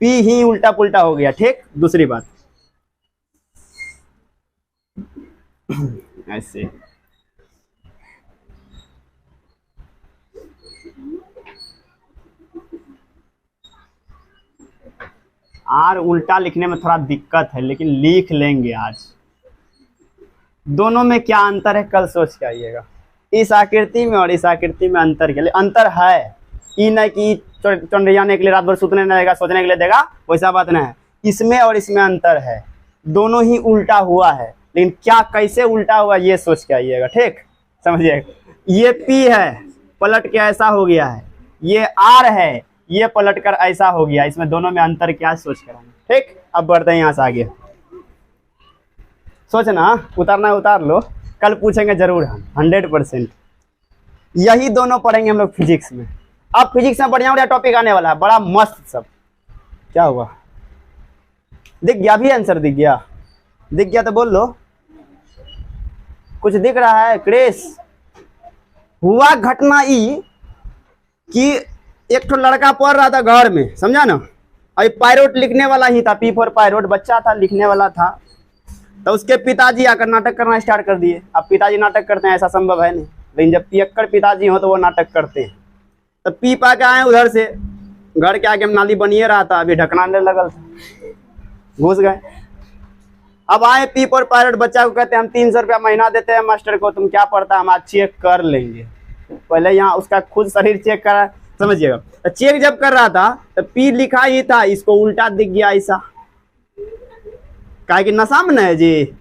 P ही उल्टा पुल्टा हो गया, ठीक। दूसरी बात ऐसे आर उल्टा लिखने में थोड़ा दिक्कत है, लेकिन लिख लेंगे आज। दोनों में क्या अंतर है कल सोच के आइएगा। इस आकृति में और इस आकृति में अंतर के लिए अंतर है, ई नहीं कि चंडयाने के लिए रात भर सुतने नहीं देगा, सोचने के लिए देगा, वैसा बात नहीं है। इसमें और इसमें अंतर है, दोनों ही उल्टा हुआ है, लेकिन क्या कैसे उल्टा हुआ ये सोच के आइएगा, ठीक, समझिएगा। ये P है, पलट के ऐसा हो गया है, ये R है, ये पलट कर ऐसा हो गया, इसमें दोनों में अंतर क्या सोच कर, ठीक। अब बढ़ते हैं यहाँ से आगे, सोचना, उतारना उतार लो, कल पूछेंगे जरूर हम 100%। यही दोनों पढ़ेंगे हम लोग फिजिक्स में। अब फिजिक्स में बढ़िया बढ़िया टॉपिक आने वाला है, बड़ा मस्त सब। क्या हुआ, दिख गया भी आंसर, दिख गया, दिख गया तो बोल लो, कुछ दिख रहा है क्रेस। हुआ घटना ई कि एक तो लड़का पढ़ रहा था घर में, समझा ना, अभी पायरोट लिखने वाला ही था, P4 पायरोट बच्चा था, लिखने वाला था, तो उसके पिताजी आकर नाटक करना स्टार्ट कर दिए। अब पिताजी नाटक करते हैं ऐसा संभव है नहीं, लेकिन जब पियक्कड़ पिताजी हो तो वो नाटक करते हैं। तो पी पा के आए उधर से, घर के आगे नाली बनिए रहा था, अभी ढकनाने लगल था, घुस गए। अब आए P4 पायलट, बच्चा को कहते हैं हम 300 रुपया महीना देते हैं मास्टर को, तुम क्या पढ़ता है, हम आज चेक कर लेंगे। पहले यहाँ उसका खुद शरीर चेक करा, समझिएगा। तो चेक जब कर रहा था तो पी लिखा ही था, इसको उल्टा दिख गया ऐसा, काहे कि नशा में है जी,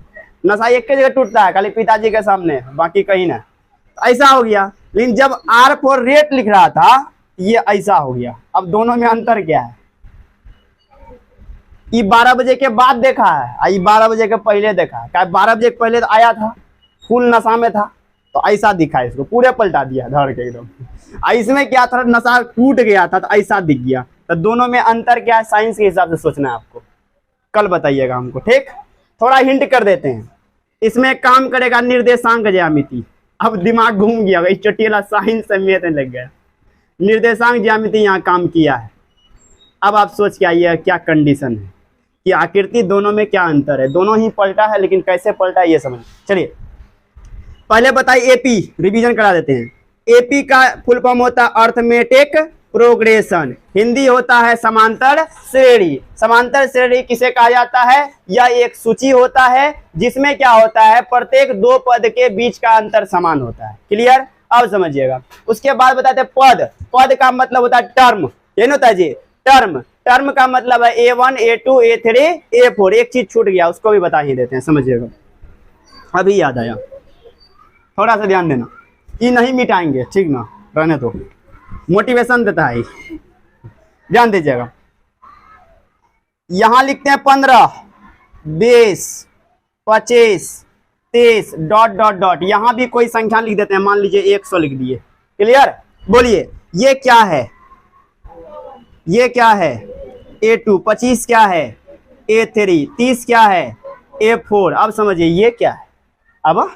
नशा एक के जगह टूटता है, खाली पिताजी के सामने, बाकी कहीं ना। ऐसा हो गया। लेकिन जब आर फॉर रेट लिख रहा था ये ऐसा हो गया। अब दोनों में अंतर क्या है? ये 12 बजे के बाद देखा है, ये 12 बजे के पहले देखा है। क्या 12 बजे के पहले तो आया था, फुल नशा में था, तो ऐसा दिखा, इसको पूरे पलटा दिया धर के एकदम। इसमें क्या था, नशा टूट गया था तो ऐसा दिख गया। तो दोनों में अंतर क्या है, साइंस के हिसाब से सोचना है आपको, कल बताइएगा हमको, ठीक। थोड़ा हिंट कर देते हैं। इसमें काम करेगा निर्देशांक ज्यामिति। अब दिमाग घूम गया, इस चटियाला साइंस से मैथ लग गया। निर्देशांक ज्यामिति यहाँ काम किया है। अब आप सोच के आइए क्या कंडीशन है कि आकृति दोनों में क्या अंतर है। दोनों ही पलटा है, लेकिन कैसे पलटा है ये समझ। चलिए पहले बताइए, एपी रिवीजन करा देते हैं। एपी का फुल फॉर्म होता है अर्थमेटिक प्रोग्रेशन, हिंदी होता है समांतर श्रेणी। समांतर श्रेणी किसे कहा जाता है? यह एक सूची होता है जिसमें क्या होता है, प्रत्येक दो पद के बीच का अंतर समान होता है। क्लियर? अब समझिएगा। उसके बाद बताते हैं पद। पद का मतलब होता है टर्म, ये नहीं होता है जी, टर्म। टर्म का मतलब है A1, A2, A3, A4। एक चीज छूट गया, उसको भी बता ही देते हैं, समझिएगा। अभी याद आया, थोड़ा सा ध्यान देना। ये नहीं मिटाएंगे, ठीक ना, रहने दो, मोटिवेशन देता है। ध्यान दीजिएगा, यहां लिखते हैं 15, 20, 25, 30 डॉट डॉट डॉट। यहां भी कोई संख्या लिख देते हैं, मान लीजिए 100 लिख दिए। क्लियर? बोलिए ये क्या है? ये क्या है? A2। 25 क्या है? A3। 30 क्या है? A4। अब समझिए ये क्या है। अब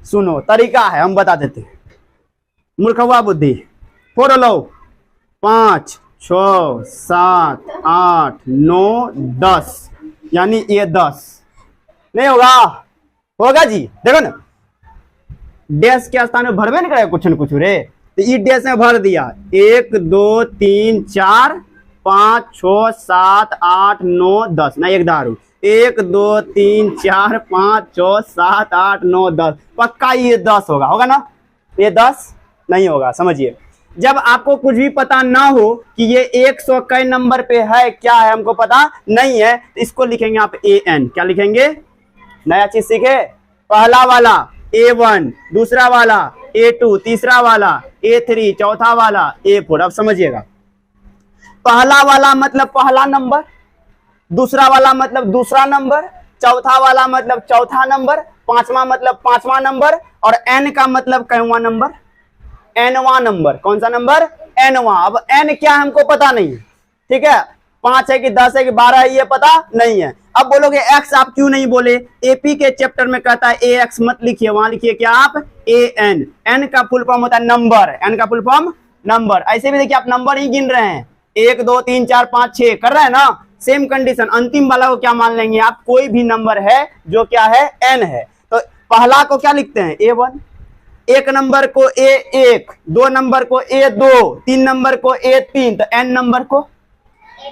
सुनो, तरीका है, हम बता देते हैं। मूर्खवा बुद्धि, 4 लो, 5, 6, 7, 8, 9, 10, यानी ये 10 नहीं होगा? होगा जी, देखो ना, डैश के स्थान में भरवे नहीं करेगा कुछ न कुछ रे, तो ई डैश में भर दिया। 1, 2, 3, 4, 5, 6, 7, 8, 9, 10 ना, एक दारू। 1, 2, 3, 4, 5, 6, 7, 8, 9, 10। पक्का ये 10 होगा, होगा ना? ये 10 नहीं होगा, समझिए। जब आपको कुछ भी पता ना हो कि ये 100 कई नंबर पे है, क्या है हमको पता नहीं है, तो इसको लिखेंगे आप AN। क्या लिखेंगे? नया चीज सीखे। पहला वाला A1, दूसरा वाला A2, तीसरा वाला A3, चौथा वाला A4। अब समझिएगा, पहला वाला मतलब पहला नंबर, दूसरा वाला मतलब दूसरा नंबर, चौथा वाला मतलब चौथा नंबर, पांचवा मतलब पांचवा नंबर, और N का मतलब कौवा नंबर, Nवा नंबर। कौन सा नंबर? Nवा। अब N क्या है हमको पता नहीं है, ठीक है, 5 है कि 10 है कि 12 है ये पता नहीं है। अब बोलोगे X, आप क्यों नहीं बोले? AP के चैप्टर में कहता है AX मत लिखिए, वहां लिखिए क्या आप? AN। N का फुल फॉर्म होता है नंबर, N का फुल फॉर्म नंबर। ऐसे भी देखिए आप नंबर ही गिन रहे हैं, 1, 2, 3, 4, 5, 6 कर रहे हैं ना। सेम कंडीशन, अंतिम वाला को क्या मान लेंगे आप? कोई भी नंबर है जो क्या है? N है। तो पहला को क्या लिखते हैं? A1। एक नंबर को A1, 2 नंबर को A2, 3 नंबर को A3, तो N नंबर को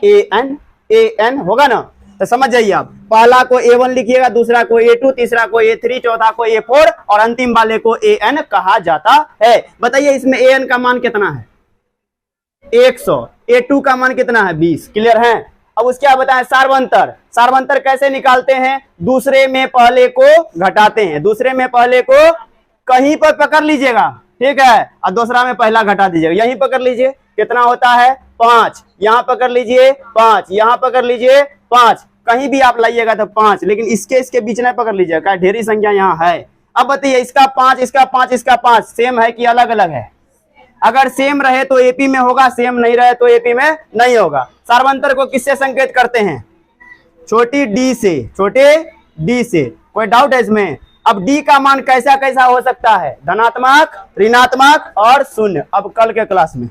AN। AN होगा ना? तो समझ जाइए आप, पहला को A1 लिखिएगा, दूसरा को A2, तीसरा को A3, चौथा को A4, और अंतिम वाले को AN कहा जाता है। बताइए इसमें AN का मान कितना है? 100। A2 का मान कितना है? 20। क्लियर है? अब उसके बाद बताएं सार्वंतर। सार्वंतर कैसे निकालते हैं? दूसरे में पहले को घटाते हैं। दूसरे में पहले को कहीं पर पकड़ लीजिएगा, ठीक है, और दूसरा में पहला घटा दीजिएगा। यहीं पकड़ लीजिए, कितना होता है? 5। यहां पकड़ लीजिए 5, यहां पकड़ लीजिए 5, कहीं भी आप लाइएगा तो 5, लेकिन इसके बीच में पकड़ लीजिएगा, ढेरी संख्या यहाँ है। अब बताइए इसका 5, इसका 5, इसका 5 सेम है कि अलग अलग है? अगर सेम रहे तो AP में होगा, सेम नहीं रहे तो AP में नहीं होगा। सार्वंतर को किससे संकेत करते हैं? छोटी d से, छोटे d से। कोई डाउट है इसमें? अब d का मान कैसा कैसा हो सकता है? धनात्मक, ऋणात्मक और शून्य। अब कल के क्लास में